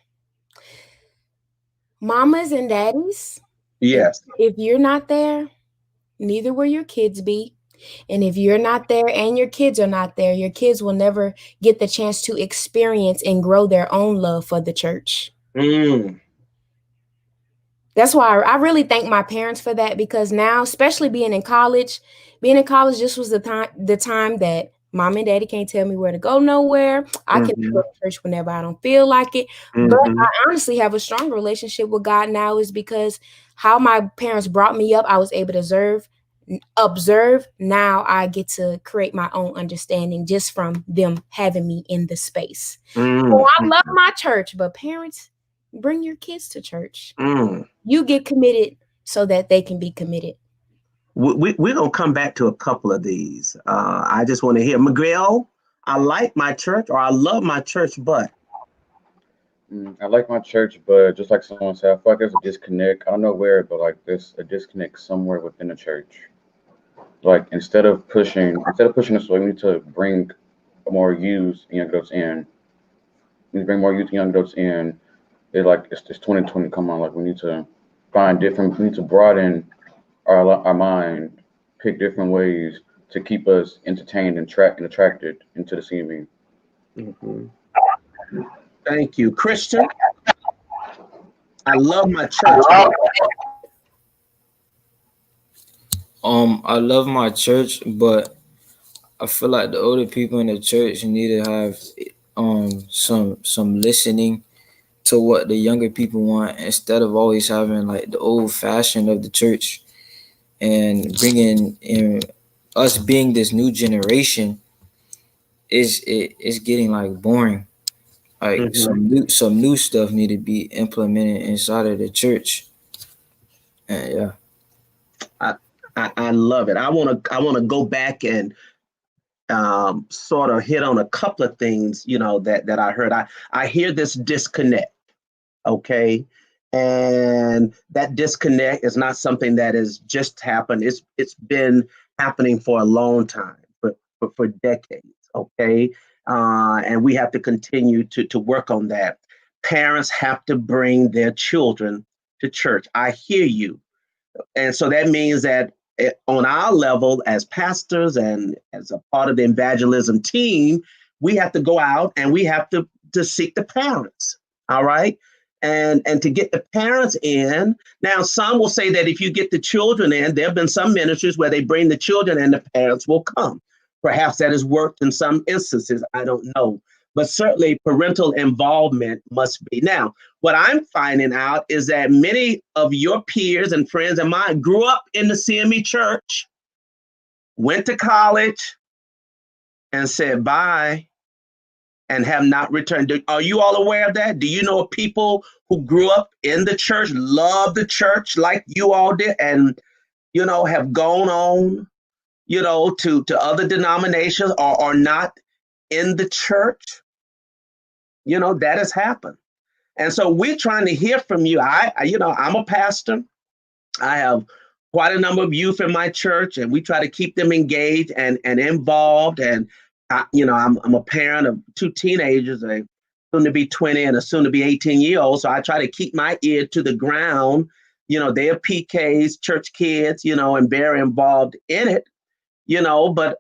mamas and daddies, yes, if you're not there, neither will your kids be. And if you're not there and your kids are not there, your kids will never get the chance to experience and grow their own love for the church. That's why I really thank my parents for that, because now, especially being in college, this was the time that mom and daddy can't tell me where to go nowhere. I can go to church whenever I don't feel like it. But I honestly have a stronger relationship with God now is because how my parents brought me up, I was able to observe. Now I get to create my own understanding just from them having me in the space. So I love my church, but parents, bring your kids to church. You get committed so that they can be committed. We're going to come back to a couple of these. I just want to hear, Miguel, I like my church, or I love my church, but. I like my church, but just like someone said, I feel like there's a disconnect. I don't know where, but like there's a disconnect somewhere within the church. Like instead of pushing this way, we need to bring more youth and young adults in. We need to bring more youth and young adults in. It's 2020. Come on, like we need to broaden our mind, pick different ways to keep us entertained and attracted into the CME. Thank you, Christien. I love my church. I love my church, but I feel like the older people in the church need to have some listening to what the younger people want instead of always having like the old fashioned of the church and bringing in us being this new generation is getting like boring. Like some new stuff need to be implemented inside of the church. And yeah. I love it. I want to go back and sort of hit on a couple of things, that I heard. I hear this disconnect, okay? And that disconnect is not something that has just happened. It's been happening for a long time, for decades, okay? And we have to continue to work on that. Parents have to bring their children to church. I hear you. And so that means that on our level as pastors and as a part of the evangelism team, we have to go out and we have to seek the parents, all right? And to get the parents in. Now, some will say that if you get the children in, there have been some ministries where they bring the children and the parents will come. Perhaps that has worked in some instances, I don't know. But certainly parental involvement must be. Now, what I'm finding out is that many of your peers and friends of mine grew up in the CME church, went to college, and said bye, and have not returned. Are you all aware of that? Do you know of people who grew up in the church, love the church like you all did, and, have gone on, to other denominations or are not in the church? That has happened. And so we're trying to hear from you. I'm a pastor. I have quite a number of youth in my church, and we try to keep them engaged and involved. And, I'm a parent of two teenagers, a soon to be 20 and a soon to be 18-year-old. So I try to keep my ear to the ground. They're PKs, church kids, and very involved in it, but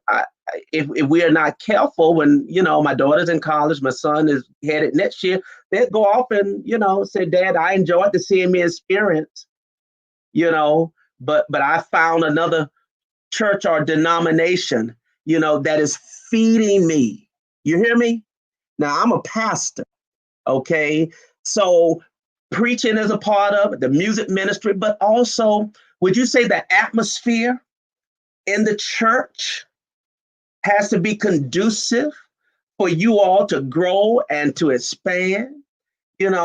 if we are not careful, when, my daughter's in college, my son is headed next year, they'll go off and, say, Dad, I enjoyed the CME experience, but I found another church or denomination, that is feeding me. You hear me? Now I'm a pastor, okay? So preaching is a part of it, the music ministry, but also, would you say the atmosphere in the church has to be conducive for you all to grow and to expand, and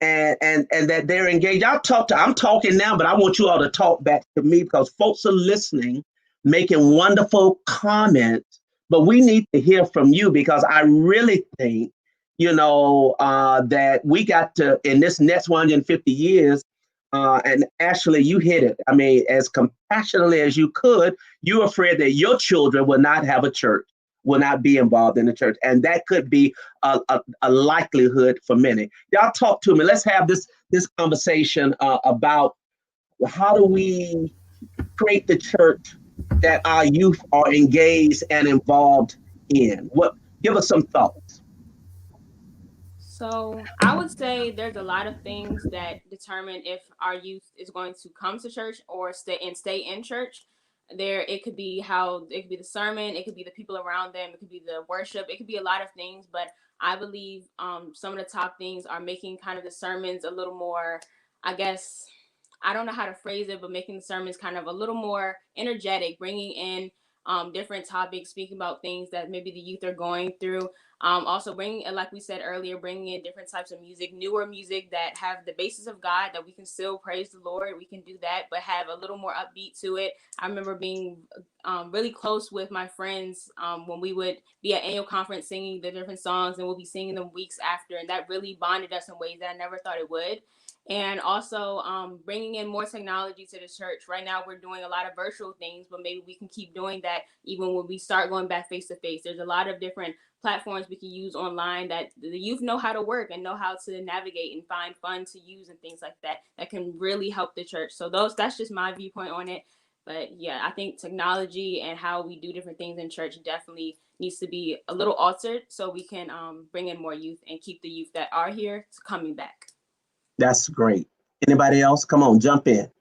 that they're engaged. I'm talking now, but I want you all to talk back to me because folks are listening, making wonderful comments, but we need to hear from you because I really think, that we got to, in this next 150 years, and actually you hit it. I mean, as compassionately as you could, you're afraid that your children will not have a church, will not be involved in the church. And that could be a likelihood for many. Y'all talk to me. Let's have this conversation about how do we create the church that our youth are engaged and involved in? Give us some thoughts. So I would say there's a lot of things that determine if our youth is going to come to church or stay in church. It could be the sermon, it could be the people around them, it could be the worship, it could be a lot of things. But I believe some of the top things are making kind of the sermons a little more, I guess, I don't know how to phrase it, but making the sermons kind of a little more energetic, bringing in different topics, speaking about things that maybe the youth are going through. Also bringing, like we said earlier, bringing in different types of music, newer music that have the basis of God, that we can still praise the Lord. We can do that, but have a little more upbeat to it. I remember being really close with my friends when we would be at annual conference singing the different songs, and we'll be singing them weeks after. And that really bonded us in ways that I never thought it would. And also bringing in more technology to the church. Right now, we're doing a lot of virtual things, but maybe we can keep doing that even when we start going back face to face. There's a lot of different platforms we can use online that the youth know how to work and know how to navigate and find fun to use and things like that can really help the church. So that's just my viewpoint on it. But yeah, I think technology and how we do different things in church definitely needs to be a little altered so we can bring in more youth and keep the youth that are here coming back. That's great. Anybody else? Come on, jump in.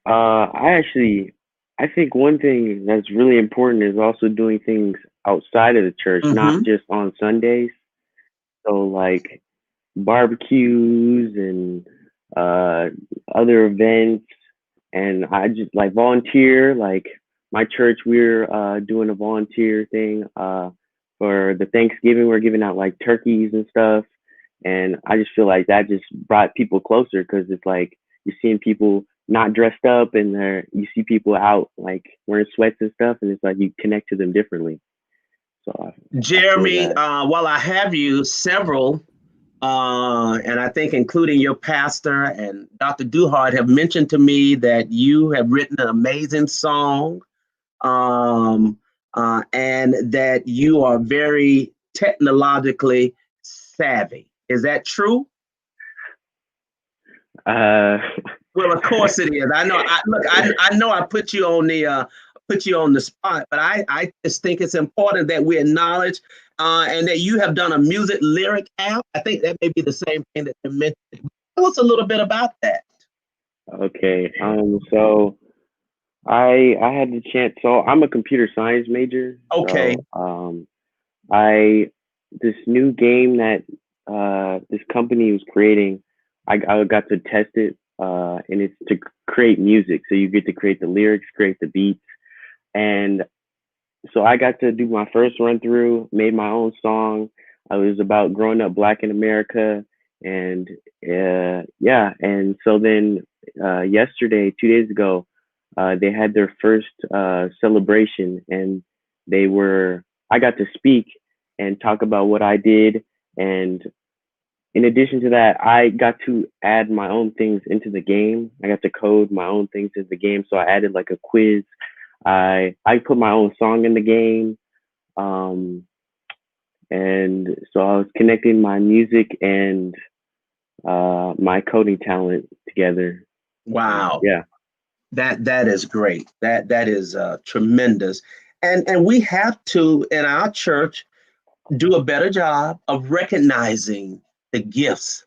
I think one thing that's really important is also doing things outside of the church, not just on Sundays. So like barbecues and other events. And I just like volunteer. Like my church, we're doing a volunteer thing for the Thanksgiving. We're giving out like turkeys and stuff. And I just feel like that just brought people closer because it's like you're seeing people not dressed up and you see people out like wearing sweats and stuff. And it's like you connect to them differently. So Jeremy, while I have you, several, and I think including your pastor and Dr. Duhart have mentioned to me that you have written an amazing song and that you are very technologically savvy. Is that true? Well, of course it is. I know. I know. I put you on the spot, but I just think it's important that we acknowledge and that you have done a music lyric app. I think that may be the same thing that you mentioned. Tell us a little bit about that. Okay. So I had the chance. So I'm a computer science major. Okay. So, this new game that this company was creating, I got to test it, and it's to create music. So you get to create the lyrics, create the beats. And so I got to do my first run through, made my own song. I was about growing up Black in America. And and so then yesterday, 2 days ago, they had their first celebration, and I got to speak and talk about what I did. And in addition to that, I got to add my own things into the game. I got to code my own things into the game. So I added like a quiz. I put my own song in the game. And so I was connecting my music and my coding talent together. Wow. Yeah. That is great. That is tremendous. And we have to, in our church, do a better job of recognizing the gifts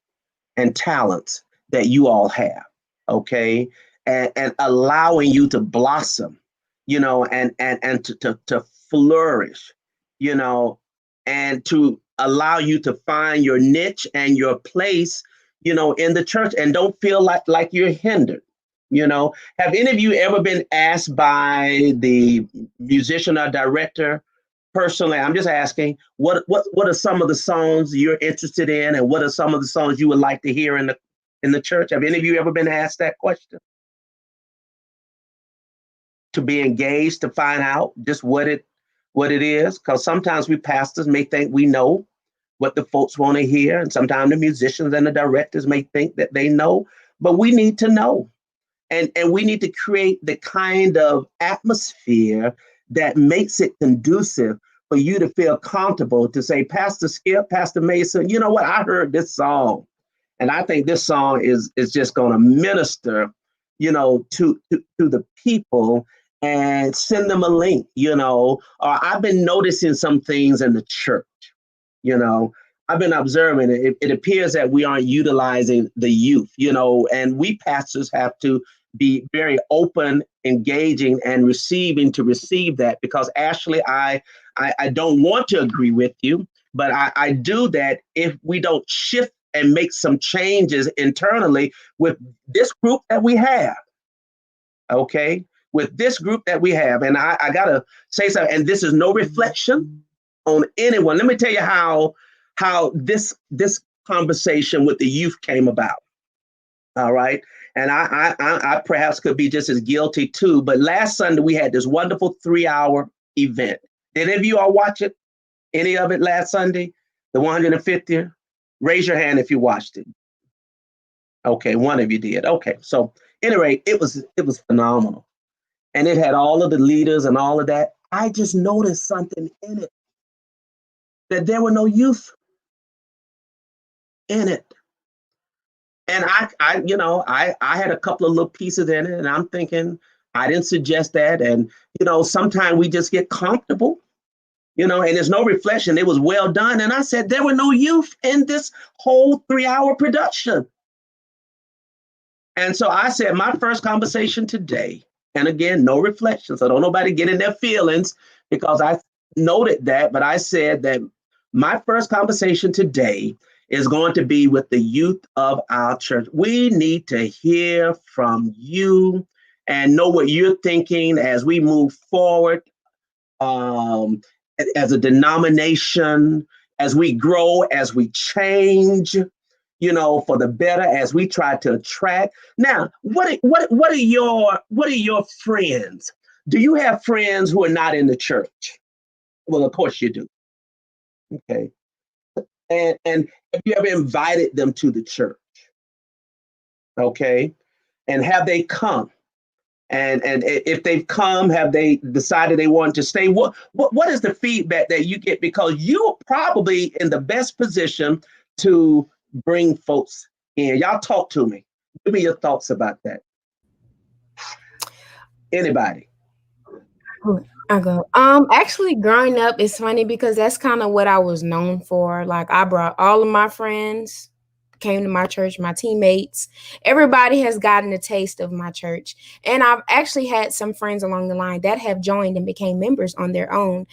and talents that you all have. Okay. and allowing you to blossom, and to flourish, and to allow you to find your niche and your place, in the church, and don't feel like you're hindered. Have any of you ever been asked by the musician or director personally? I'm just asking, what are some of the songs you're interested in, and what are some of the songs you would like to hear in the church? Have any of you ever been asked that question? To be engaged, to find out just what it is, because sometimes we pastors may think we know what the folks want to hear, and sometimes the musicians and the directors may think that they know, but we need to know. And we need to create the kind of atmosphere that makes it conducive for you to feel comfortable to say, Pastor Skip, Pastor Mason, you know what? I heard this song, and I think this song is just going to minister, to the people, and send them a link, or I've been noticing some things in the church, I've been observing it. It appears that we aren't utilizing the youth, and we pastors have to be very open, engaging, and receiving to receive that, because Ashley, I don't want to agree with you, but I do that if we don't shift and make some changes internally with this group that we have. Okay, with this group that we have, and I gotta say something, and this is no reflection on anyone. Let me tell you how this conversation with the youth came about. All right. And I perhaps could be just as guilty too. But last Sunday, we had this wonderful 3-hour event. Did any of you all watch it? Any of it last Sunday? The 150th? Raise your hand if you watched it. Okay, one of you did. Okay. So anyway, it was phenomenal. And it had all of the leaders and all of that. I just noticed something in it, that there were no youth in it. And I had a couple of little pieces in it, and I'm thinking, I didn't suggest that. And, sometimes we just get comfortable, and there's no reflection. It was well done. And I said, there were no youth in this whole 3-hour production. And so I said, my first conversation today, and again, no reflection. So don't nobody get in their feelings, because I noted that, but I said that my first conversation today is going to be with the youth of our church. We need to hear from you and know what you're thinking as we move forward, as a denomination, as we grow, as we change, for the better, as we try to attract. Now, what are your friends? Do you have friends who are not in the church? Well, of course you do. Okay. And have you ever invited them to the church? Okay. And have they come? And if they've come, have they decided they want to stay? What is the feedback that you get? Because you're probably in the best position to bring folks in. Y'all talk to me. Give me your thoughts about that. Anybody? I go. Actually, growing up, it's funny because that's kind of what I was known for. Like, I brought all of my friends, came to my church, my teammates. Everybody has gotten a taste of my church. And I've actually had some friends along the line that have joined and became members on their own.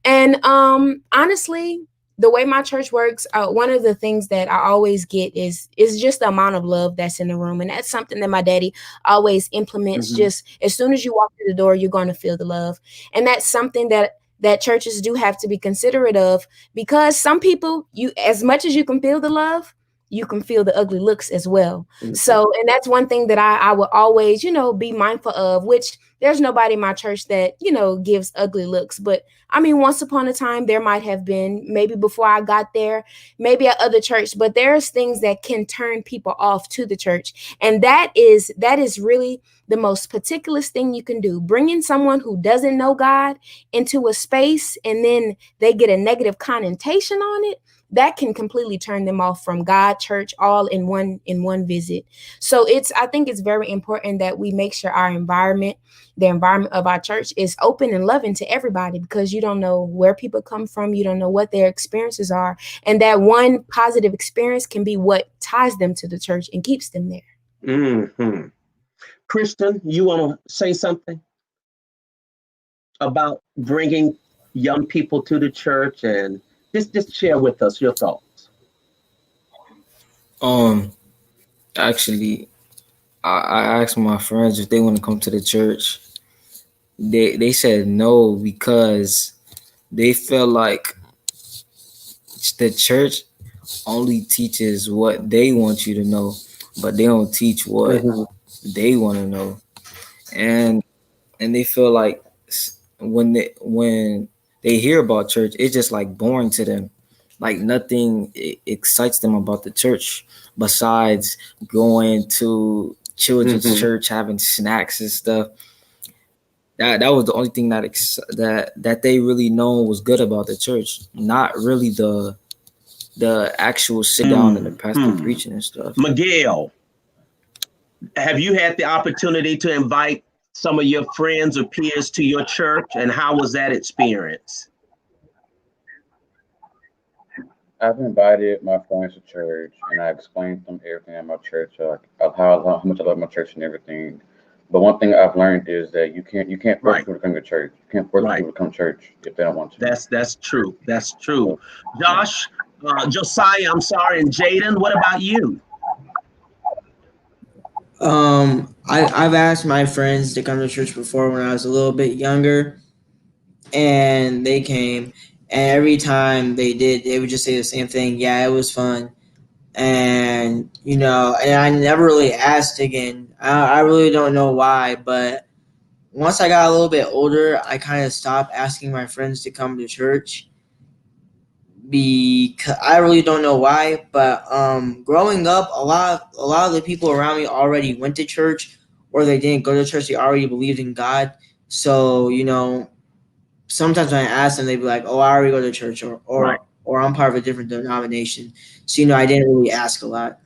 And honestly, the way my church works, one of the things that I always get is just the amount of love that's in the room. And that's something that my daddy always implements. Mm-hmm. Just as soon as you walk through the door, you're going to feel the love. And that's something that churches do have to be considerate of, because some people, as much as you can feel the love, you can feel the ugly looks as well. Mm-hmm. So, and that's one thing that I will always, be mindful of, which there's nobody in my church that, gives ugly looks. But I mean, once upon a time, there might have been, maybe before I got there, maybe at other church, but there's things that can turn people off to the church. And that is really the most particular thing you can do. Bringing someone who doesn't know God into a space, and then they get a negative connotation on it, that can completely turn them off from God, church, all in one visit. So I think it's very important that we make sure our environment, the environment of our church, is open and loving to everybody, because you don't know where people come from. You don't know what their experiences are. And that one positive experience can be what ties them to the church and keeps them there. Mm-hmm. Christien, you want to say something about bringing young people to the church, and just share with us your thoughts. Actually, I asked my friends if they want to come to the church. They said no because they feel like the church only teaches what they want you to know, but they don't teach what they want to know. And they feel like when they hear about church, it's just like boring to them. Like nothing excites them about the church besides going to children's church, having snacks and stuff. That was the only thing that they really know was good about the church. Not really the actual sit down and the pastor preaching and stuff. Miguel, have you had the opportunity to invite some of your friends or peers to your church, and how was that experience? I've invited my friends to church, and I explained to them everything at my church, like how much I love my church and everything. But one thing I've learned is that you can't force people to come to church. You can't force people to come to church if they don't want to. That's true. That's true. Josh, Josiah, I'm sorry, and Jayden, what about you? I've asked my friends to come to church before when I was a little bit younger, and they came. And every time they did, they would just say the same thing. Yeah, it was fun. And, and I never really asked again. I really don't know why, but once I got a little bit older, I kind of stopped asking my friends to come to church because I really don't know why. But growing up, a lot of the people around me already went to church, or they didn't go to church. They already believed in God. So, sometimes when I ask them, they'd be like, "Oh, I already go to church," or I'm part of a different denomination. So, I didn't really ask a lot.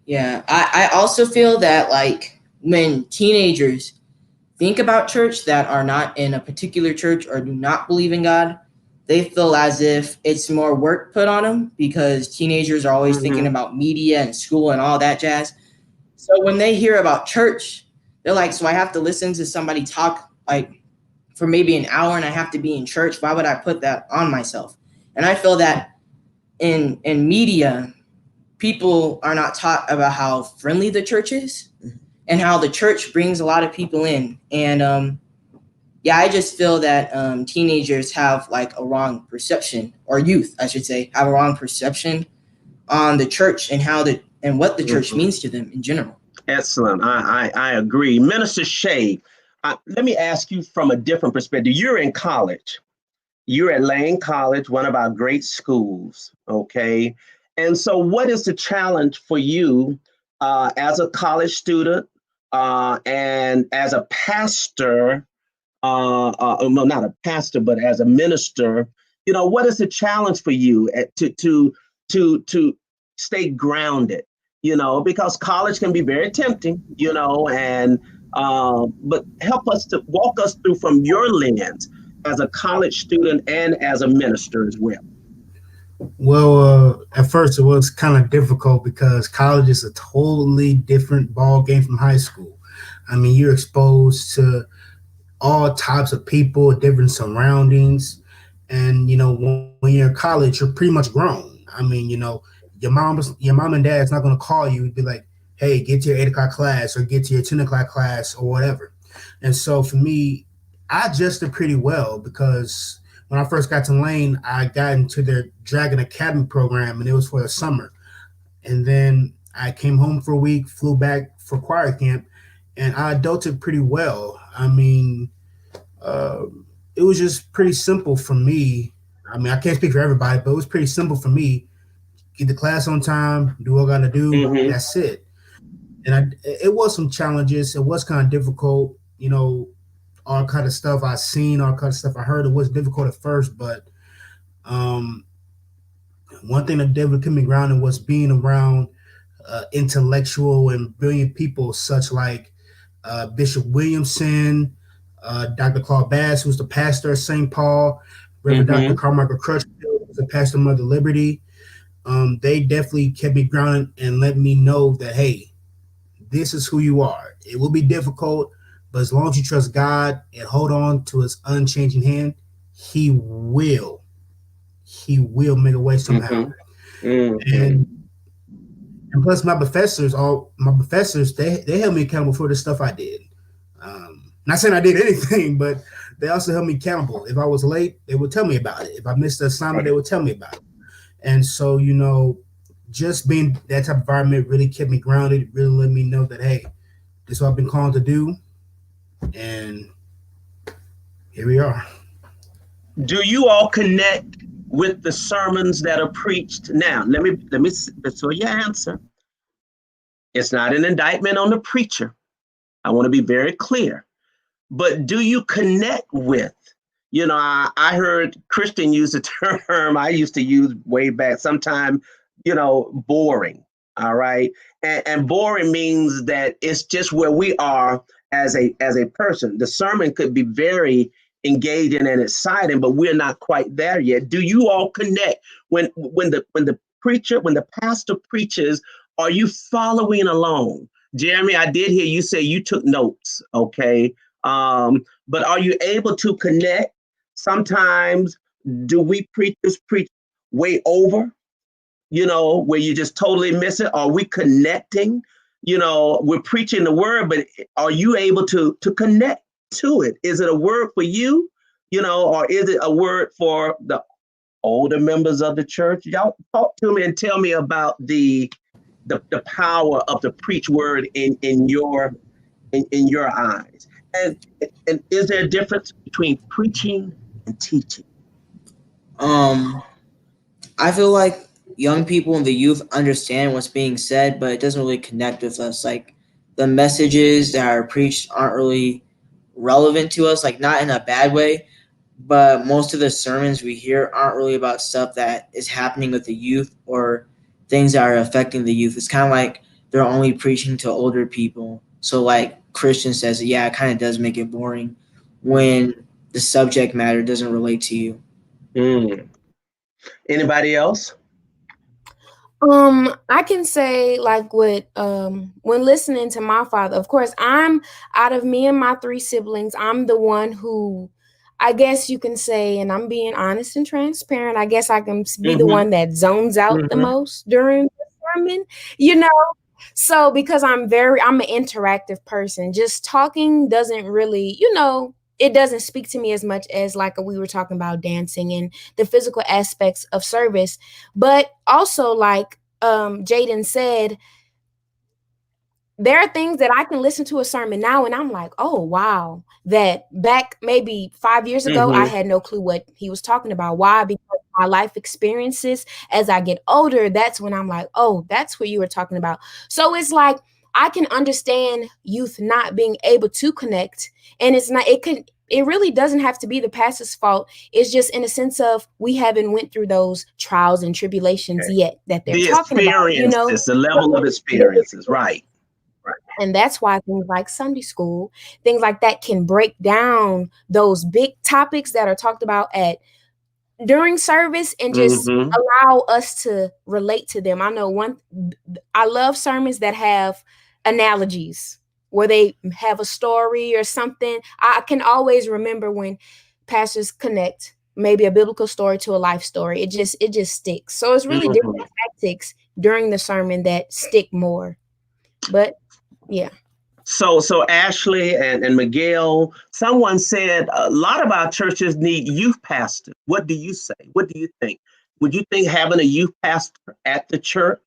Yeah, I also feel that, like, when teenagers think about church that are not in a particular church or do not believe in God, they feel as if it's more work put on them because teenagers are always thinking about media and school and all that jazz. So when they hear about church, they're like, so I have to listen to somebody talk, like, for maybe an hour and I have to be in church. Why would I put that on myself? And I feel that in media, people are not taught about how friendly the church is and how the church brings a lot of people in. And I just feel that teenagers have like a wrong perception, or youth, I should say, have a wrong perception on the church and what the church means to them in general. Excellent. I agree. Minister Shea, let me ask you from a different perspective. You're in college. You're at Lane College, one of our great schools, okay? And so what is the challenge for you as a college student and as a pastor, well, not a pastor, but as a minister, what is the challenge for you to stay grounded, because college can be very tempting, and but help us to walk us through from your lens as a college student and as a minister as well. Well, at first it was kind of difficult because college is a totally different ball game from high school. I mean, you're exposed to all types of people, different surroundings. And, when you're in college, you're pretty much grown. I mean, your mom and dad's not going to call you and be like, hey, get to your 8 o'clock class or get to your 10 o'clock class or whatever. And so for me, I adjusted pretty well because when I first got to Lane, I got into their Dragon Academy program, and it was for the summer. And then I came home for a week, flew back for choir camp, and I adulted pretty well. I mean, it was just pretty simple for me. I mean, I can't speak for everybody, but it was pretty simple for me. Get the class on time, do what I got to do, that's it. And it was some challenges. It was kind of difficult, all kind of stuff I seen, all kind of stuff I heard. It was difficult at first, but one thing that definitely kept me grounded was being around intellectual and brilliant people such like Bishop Williamson, Dr. Claude Bass, who's the pastor of St. Paul, Reverend Dr. Carmichael Crutchfield, who's the pastor of Mother Liberty. They definitely kept me grounded and let me know that, hey, this is who you are. It will be difficult, but as long as you trust God and hold on to his unchanging hand, he will make a way somehow. And plus my professors, they held me accountable for the stuff I did. Not saying I did anything, but they also held me accountable. If I was late, they would tell me about it. If I missed the assignment, they would tell me about it. And so, just being that type of environment really kept me grounded, really let me know that, hey, this is what I've been called to do. And here we are. Do you all connect with the sermons that are preached? Now, let me so your answer. It's not an indictment on the preacher. I want to be very clear. But do you connect with? I heard Christien use a term I used to use way back, sometime, boring. All right. And boring means that it's just where we are as a person. The sermon could be very engaging and exciting, but we're not quite there yet. Do you all connect when the pastor preaches? Are you following along? Jeremy, I did hear you say you took notes. Okay. But are you able to connect? Sometimes do we preachers preach way over, where you just totally miss it? Are we connecting? We're preaching the word, but are you able to connect to it? Is it a word for you, or is it a word for the older members of the church? Y'all talk to me and tell me about the power of the preach word in your eyes. And is there a difference between preaching and teaching? I feel like young people and the youth understand what's being said, but it doesn't really connect with us. Like, the messages that are preached aren't really relevant to us, like, not in a bad way, but most of the sermons we hear aren't really about stuff that is happening with the youth or things that are affecting the youth. It's kind of like they're only preaching to older people. So, like Christien says, yeah, it kind of does make it boring when the subject matter doesn't relate to you. Anybody else? I can say, like, when listening to my father, of course, I'm, out of me and my 3 siblings, I'm the one who, I guess you can say, and I'm being honest and transparent, I guess I can be the one that zones out the most during the sermon, So because I'm an interactive person, just talking doesn't really, it doesn't speak to me as much as, like, we were talking about dancing and the physical aspects of service. But also, like Jayden said, there are things that I can listen to a sermon now and I'm like, oh, wow, that back maybe 5 years ago, I had no clue what he was talking about. Why? Because my life experiences as I get older, that's when I'm like, oh, that's what you were talking about. So it's like, I can understand youth not being able to connect. And it really doesn't have to be the pastor's fault. It's just in a sense of we haven't went through those trials and tribulations yet that they're talking about. It's the level of experiences, right? And that's why things like Sunday school, things like that can break down those big topics that are talked about during service and just allow us to relate to them. I love sermons that have analogies where they have a story or something. I can always remember when pastors connect maybe a biblical story to a life story. It just sticks. So it's really different tactics during the sermon that stick more. But yeah. So Ashley and Miguel, someone said a lot of our churches need youth pastors. What do you say? What do you think? Would you think having a youth pastor at the church?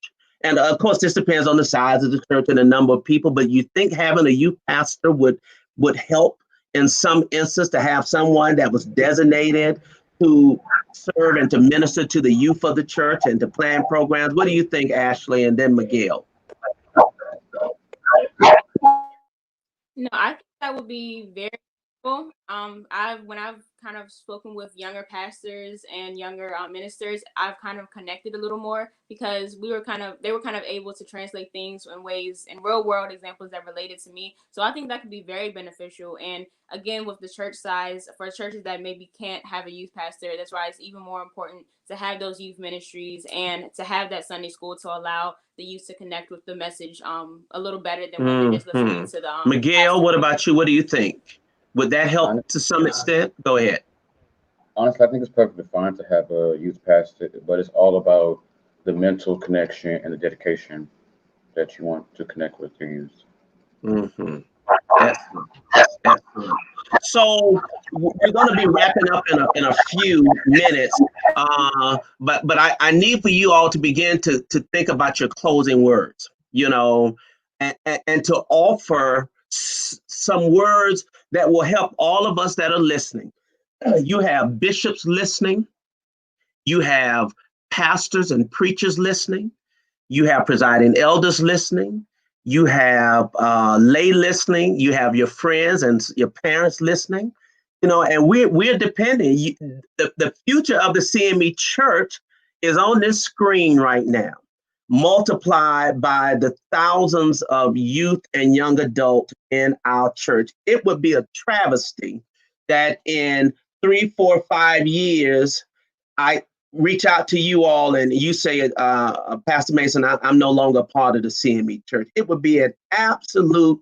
And of course, this depends on the size of the church and the number of people, but you think having a youth pastor would help in some instance to have someone that was designated to serve and to minister to the youth of the church and to plan programs? What do you think, Ashley, and then Miguel? No, I think that would be very I've kind of spoken with younger pastors and younger ministers, I've kind of connected a little more because they were kind of able to translate things in ways in real world examples that related to me. So I think that could be very beneficial. And again, with the church size, for churches that maybe can't have a youth pastor, that's why it's even more important to have those youth ministries and to have that Sunday school to allow the youth to connect with the message a little better than when they're just listening to the Miguel, pastor. what about you? What do you think? Would that help to some extent? Go ahead. Honestly, I think it's perfectly fine to have a youth pastor, but it's all about the mental connection and the dedication that you want to connect with your youth. Mm-hmm. Excellent. Excellent. So we're going to be wrapping up in a few minutes, but I need for you all to begin to think about your closing words, and to offer some words that will help all of us that are listening. You have bishops listening, you have pastors and preachers listening, you have presiding elders listening, you have lay listening, you have your friends and your parents listening, and we're depending. The future of the CME Church is on this screen right now, multiplied by the thousands of youth and young adults in our church. It would be a travesty that in 3, 4, 5 years, I reach out to you all and you say, Pastor Mason, I'm no longer part of the CME Church. It would be an absolute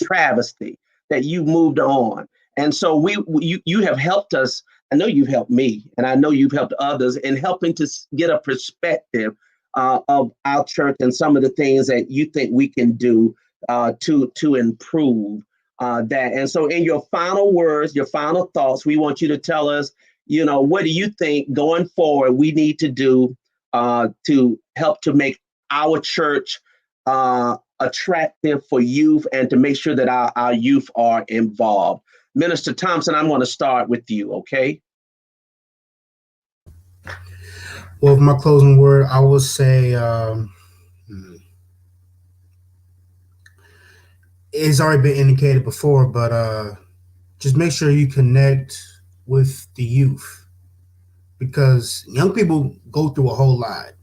travesty that you moved on. And so you have helped us. I know you've helped me, and I know you've helped others in helping to get a perspective of our church and some of the things that you think we can do to improve that. And so in your final words, your final thoughts, we want you to tell us, what do you think going forward we need to do to help to make our church attractive for youth and to make sure that our youth are involved? Minister Thompson, I'm going to start with you, okay? Well, for my closing word, I will say it's already been indicated before, but just make sure you connect with the youth, because young people go through a whole lot.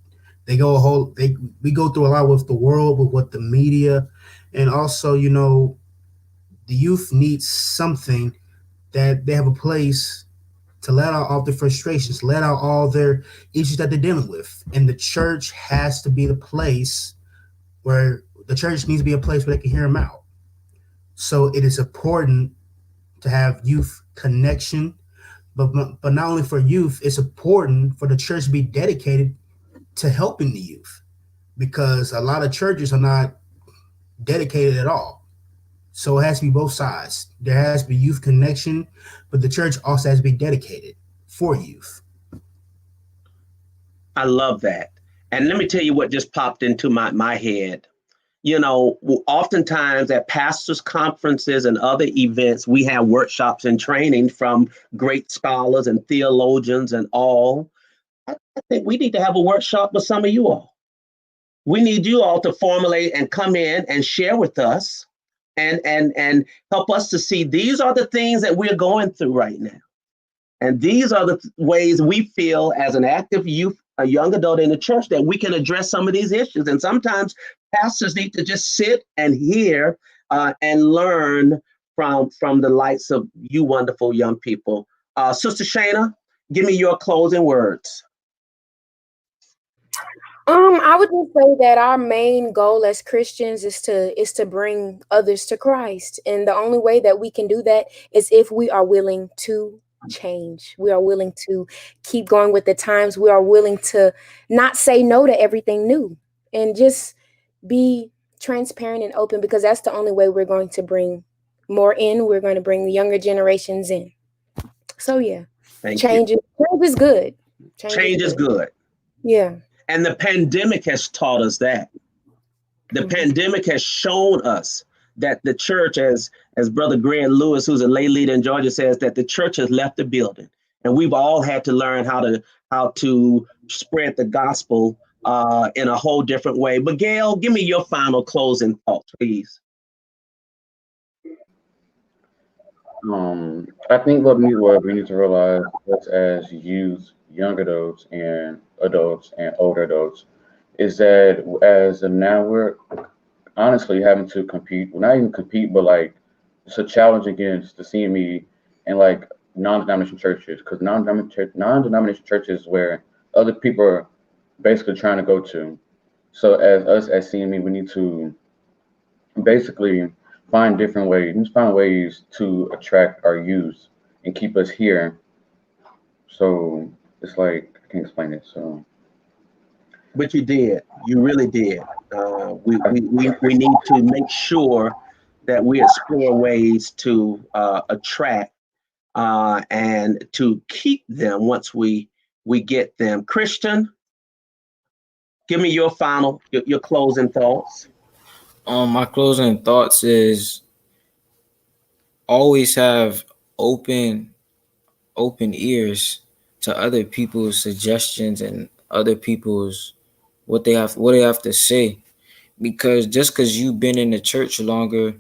We go through a lot with the world, with what the media, and also, the youth needs something that they have a place to let out all their frustrations, let out all their issues that they're dealing with. And the church has to be the place where the church needs to be a place where they can hear them out. So it is important to have youth connection, but not only for youth, it's important for the church to be dedicated to helping the youth, because a lot of churches are not dedicated at all. So it has to be both sides. There has to be youth connection, but the church also has to be dedicated for youth. I love that. And let me tell you what just popped into my head. Oftentimes at pastors' conferences and other events, we have workshops and training from great scholars and theologians and all. I think we need to have a workshop with some of you all. We need you all to formulate and come in and share with us and help us to see these are the things that we're going through right now. And these are the ways we feel as an active youth, a young adult in the church, that we can address some of these issues. And sometimes pastors need to just sit and hear and learn from the likes of you wonderful young people. Sister Shana, give me your closing words. I would just say that our main goal as Christians is to bring others to Christ. And the only way that we can do that is if we are willing to change. We are willing to keep going with the times. We are willing to not say no to everything new and just be transparent and open, because that's the only way we're going to bring more in. We're going to bring the younger generations in. So yeah, change is good. Change is good. Yeah. And the pandemic has taught us that. The pandemic has shown us that the church, as Brother Grant Lewis, who's a lay leader in Georgia, says, that the church has left the building. And we've all had to learn how to spread the gospel in a whole different way. But Gail, give me your final closing thoughts, please. I think what we need to realize us as youth, young adults and older adults is that as of now we're honestly having to compete. Well, not even compete, but like it's a challenge against the CME and like non-denominational churches, because non-denominational churches is where other people are basically trying to go to. So as us as CME, we need to basically find ways to attract our youth and keep us here. So it's like I can't explain it. So, But you did. You really did. We need to make sure that we explore ways to attract and to keep them once we get them. Christian, give me your closing thoughts. My closing thoughts is always have open ears to other people's suggestions and other people's what they have to say, because just because you've been in the church longer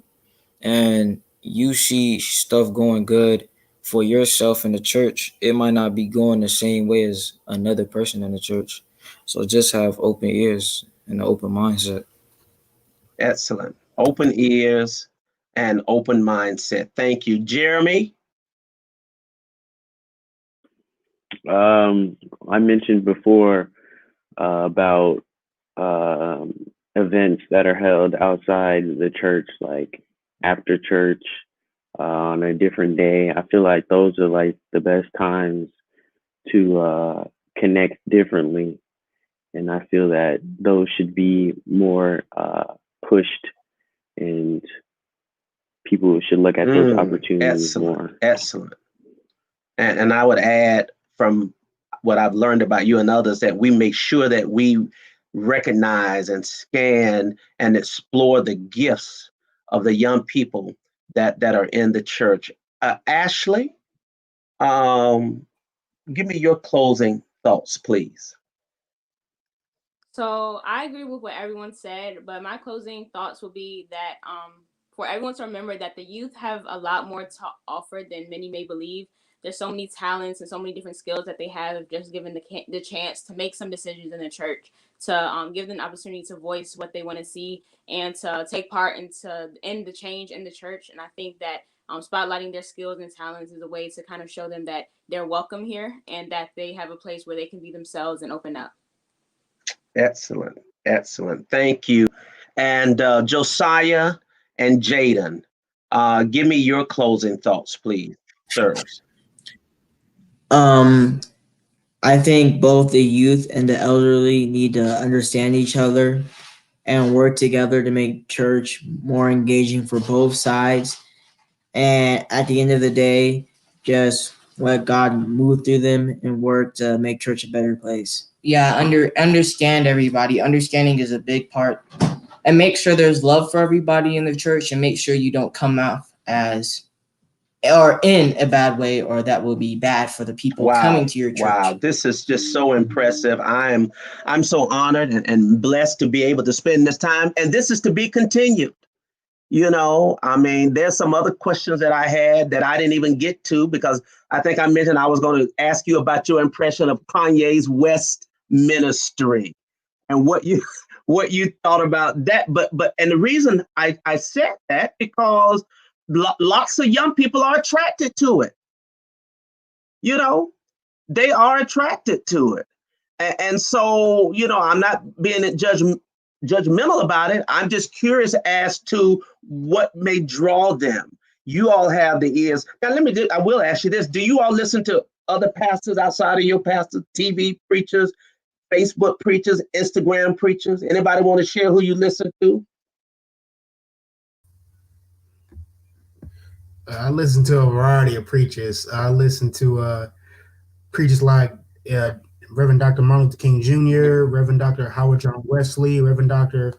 and you see stuff going good for yourself in the church, it might not be going the same way as another person in the church. So just have open ears and an open mindset. Excellent. Open ears and open mindset. Thank you. Jeremy? I mentioned before about events that are held outside the church, like after church on a different day. I feel like those are like the best times to connect differently. And I feel that those should be more pushed, and people should look at those opportunities more. Excellent. And I would add, from what I've learned about you and others, that we make sure that we recognize and scan and explore the gifts of the young people that are in the church. Ashley, give me your closing thoughts, please. So I agree with what everyone said, but my closing thoughts will be that for everyone to remember that the youth have a lot more to offer than many may believe. There's so many talents and so many different skills that they have, just given the chance to make some decisions in the church, to give them the opportunity to voice what they want to see and to take part in the change in the church. And I think that spotlighting their skills and talents is a way to kind of show them that they're welcome here and that they have a place where they can be themselves and open up. Excellent. Excellent. Thank you. And Josiah and Jayden, give me your closing thoughts, please, sirs. I think both the youth and the elderly need to understand each other and work together to make church more engaging for both sides. And at the end of the day, just let God move through them and work to make church a better place. Yeah, understand everybody. Understanding is a big part. And make sure there's love for everybody in the church, and make sure you don't come out as or in a bad way, or that will be bad for the people coming to your church. Wow, this is just so impressive. I'm so honored and blessed to be able to spend this time. And this is to be continued. You know, I mean, there's some other questions that I had that I didn't even get to, because I think I mentioned I was going to ask you about your impression of Kanye's West ministry and what you thought about that. But and the reason I said that, because lots of young people are attracted to it. You know, they are attracted to it. And so, you know, I'm not being judgmental about it. I'm just curious as to what may draw them. You all have the ears. Now, I will ask you this. Do you all listen to other pastors outside of your pastors, TV preachers, Facebook preachers, Instagram preachers? Anybody want to share who you listen to? I listen to a variety of preachers. I listen to preachers like Reverend Dr. Martin Luther King Jr., Reverend Dr. Howard John Wesley, Reverend Dr.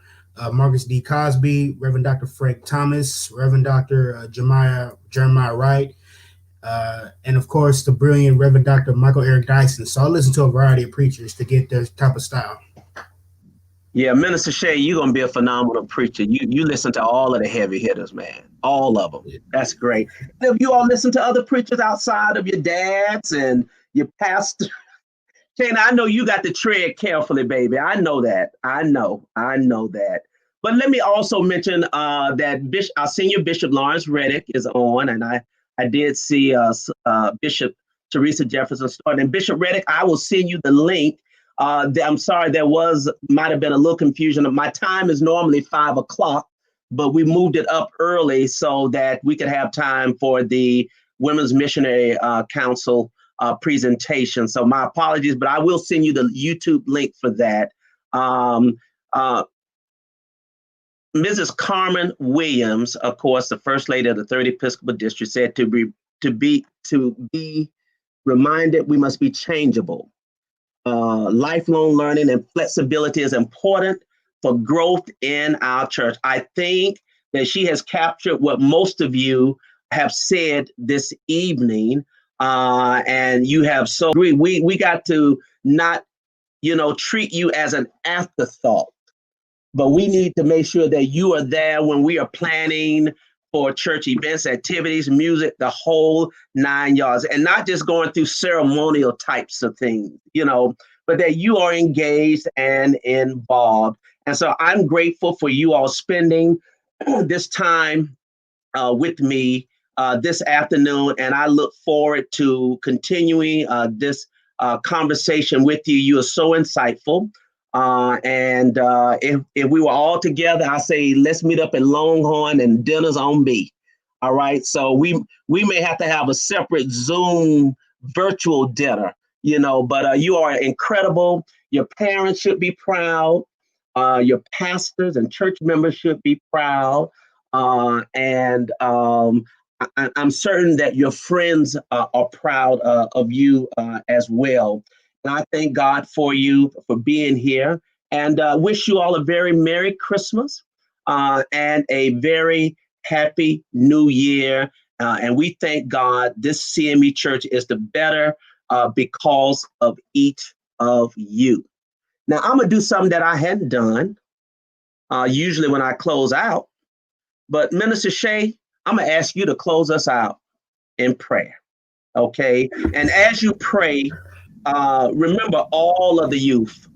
Marcus D. Cosby, Reverend Dr. Frank Thomas, Reverend Dr. Jeremiah Wright, and of course the brilliant Reverend Dr. Michael Eric Dyson. So I listen to a variety of preachers to get their type of style. Yeah, Minister Shea, you're gonna be a phenomenal preacher. You listen to all of the heavy hitters, man. All of them. That's great. If you all listen to other preachers outside of your dads and your pastor, Shana, I know you got to tread carefully, baby. I know that. I know that. But let me also mention that our senior Bishop Lawrence Reddick is on, and I did see Bishop Teresa Jefferson starting. And Bishop Reddick, I will send you the link. I'm sorry, might have been a little confusion. My time is normally 5 o'clock, but we moved it up early so that we could have time for the Women's Missionary Council presentation. So my apologies, but I will send you the YouTube link for that. Mrs. Carmen Williams, of course, the First Lady of the 3rd Episcopal District, said to be reminded we must be changeable. Lifelong learning and flexibility is important for growth in our church. I think that she has captured what most of you have said this evening, and you have so agree. We got to not, treat you as an afterthought, but we need to make sure that you are there when we are planning for church events, activities, music, the whole 9 yards, and not just going through ceremonial types of things, but that you are engaged and involved. And so I'm grateful for you all spending this time with me this afternoon, and I look forward to continuing this conversation with you. You are so insightful. And if we were all together, I say, let's meet up in Longhorn and dinner's on me. All right. So we may have to have a separate Zoom virtual dinner, but you are incredible. Your parents should be proud. Your pastors and church members should be proud. And I'm certain that your friends are proud of you as well. And I thank God for you for being here, and wish you all a very Merry Christmas and a very Happy New Year. And we thank God this CME Church is the better because of each of you. Now, I'm going to do something that I hadn't done usually when I close out. But Minister Shea, I'm going to ask you to close us out in prayer. Okay? And as you pray, remember all of the youth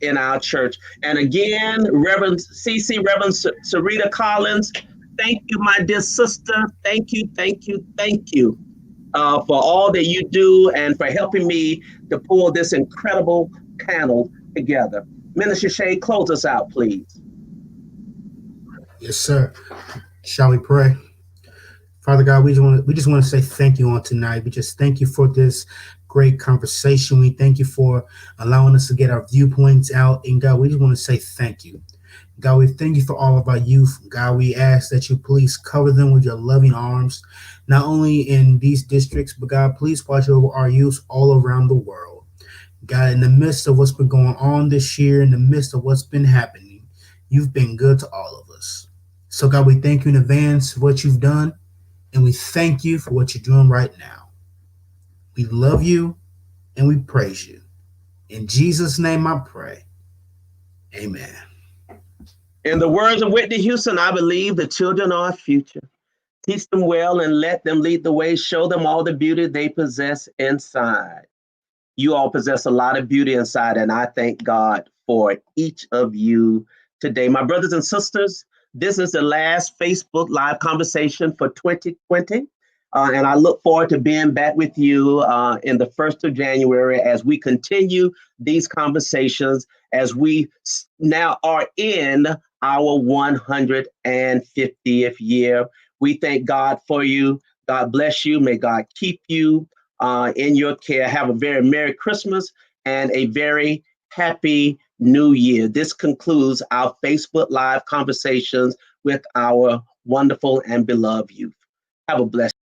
in our church. And again, Reverend Sarita Collins, thank you, my dear sister. Thank you for all that you do and for helping me to pull this incredible panel together. Minister Shea, close us out, please. Yes, sir. Shall we pray? Father God, we just want to say thank you on tonight. We just thank you for this great conversation. We thank you for allowing us to get our viewpoints out. And God, we just want to say thank you. God, we thank you for all of our youth. God, we ask that you please cover them with your loving arms, not only in these districts, but God, please watch over our youth all around the world. God, in the midst of what's been going on this year, in the midst of what's been happening, you've been good to all of us. So God, we thank you in advance for what you've done, and we thank you for what you're doing right now. We love you and we praise you. In Jesus' name I pray. Amen. In the words of Whitney Houston, I believe the children are our future. Teach them well and let them lead the way. Show them all the beauty they possess inside. You all possess a lot of beauty inside, and I thank God for each of you today. My brothers and sisters, this is the last Facebook Live conversation for 2020. And I look forward to being back with you in the 1st of January as we continue these conversations as we now are in our 150th year. We thank God for you. God bless you. May God keep you in your care. Have a very Merry Christmas and a very Happy New Year. This concludes our Facebook Live conversations with our wonderful and beloved youth. Have a blessed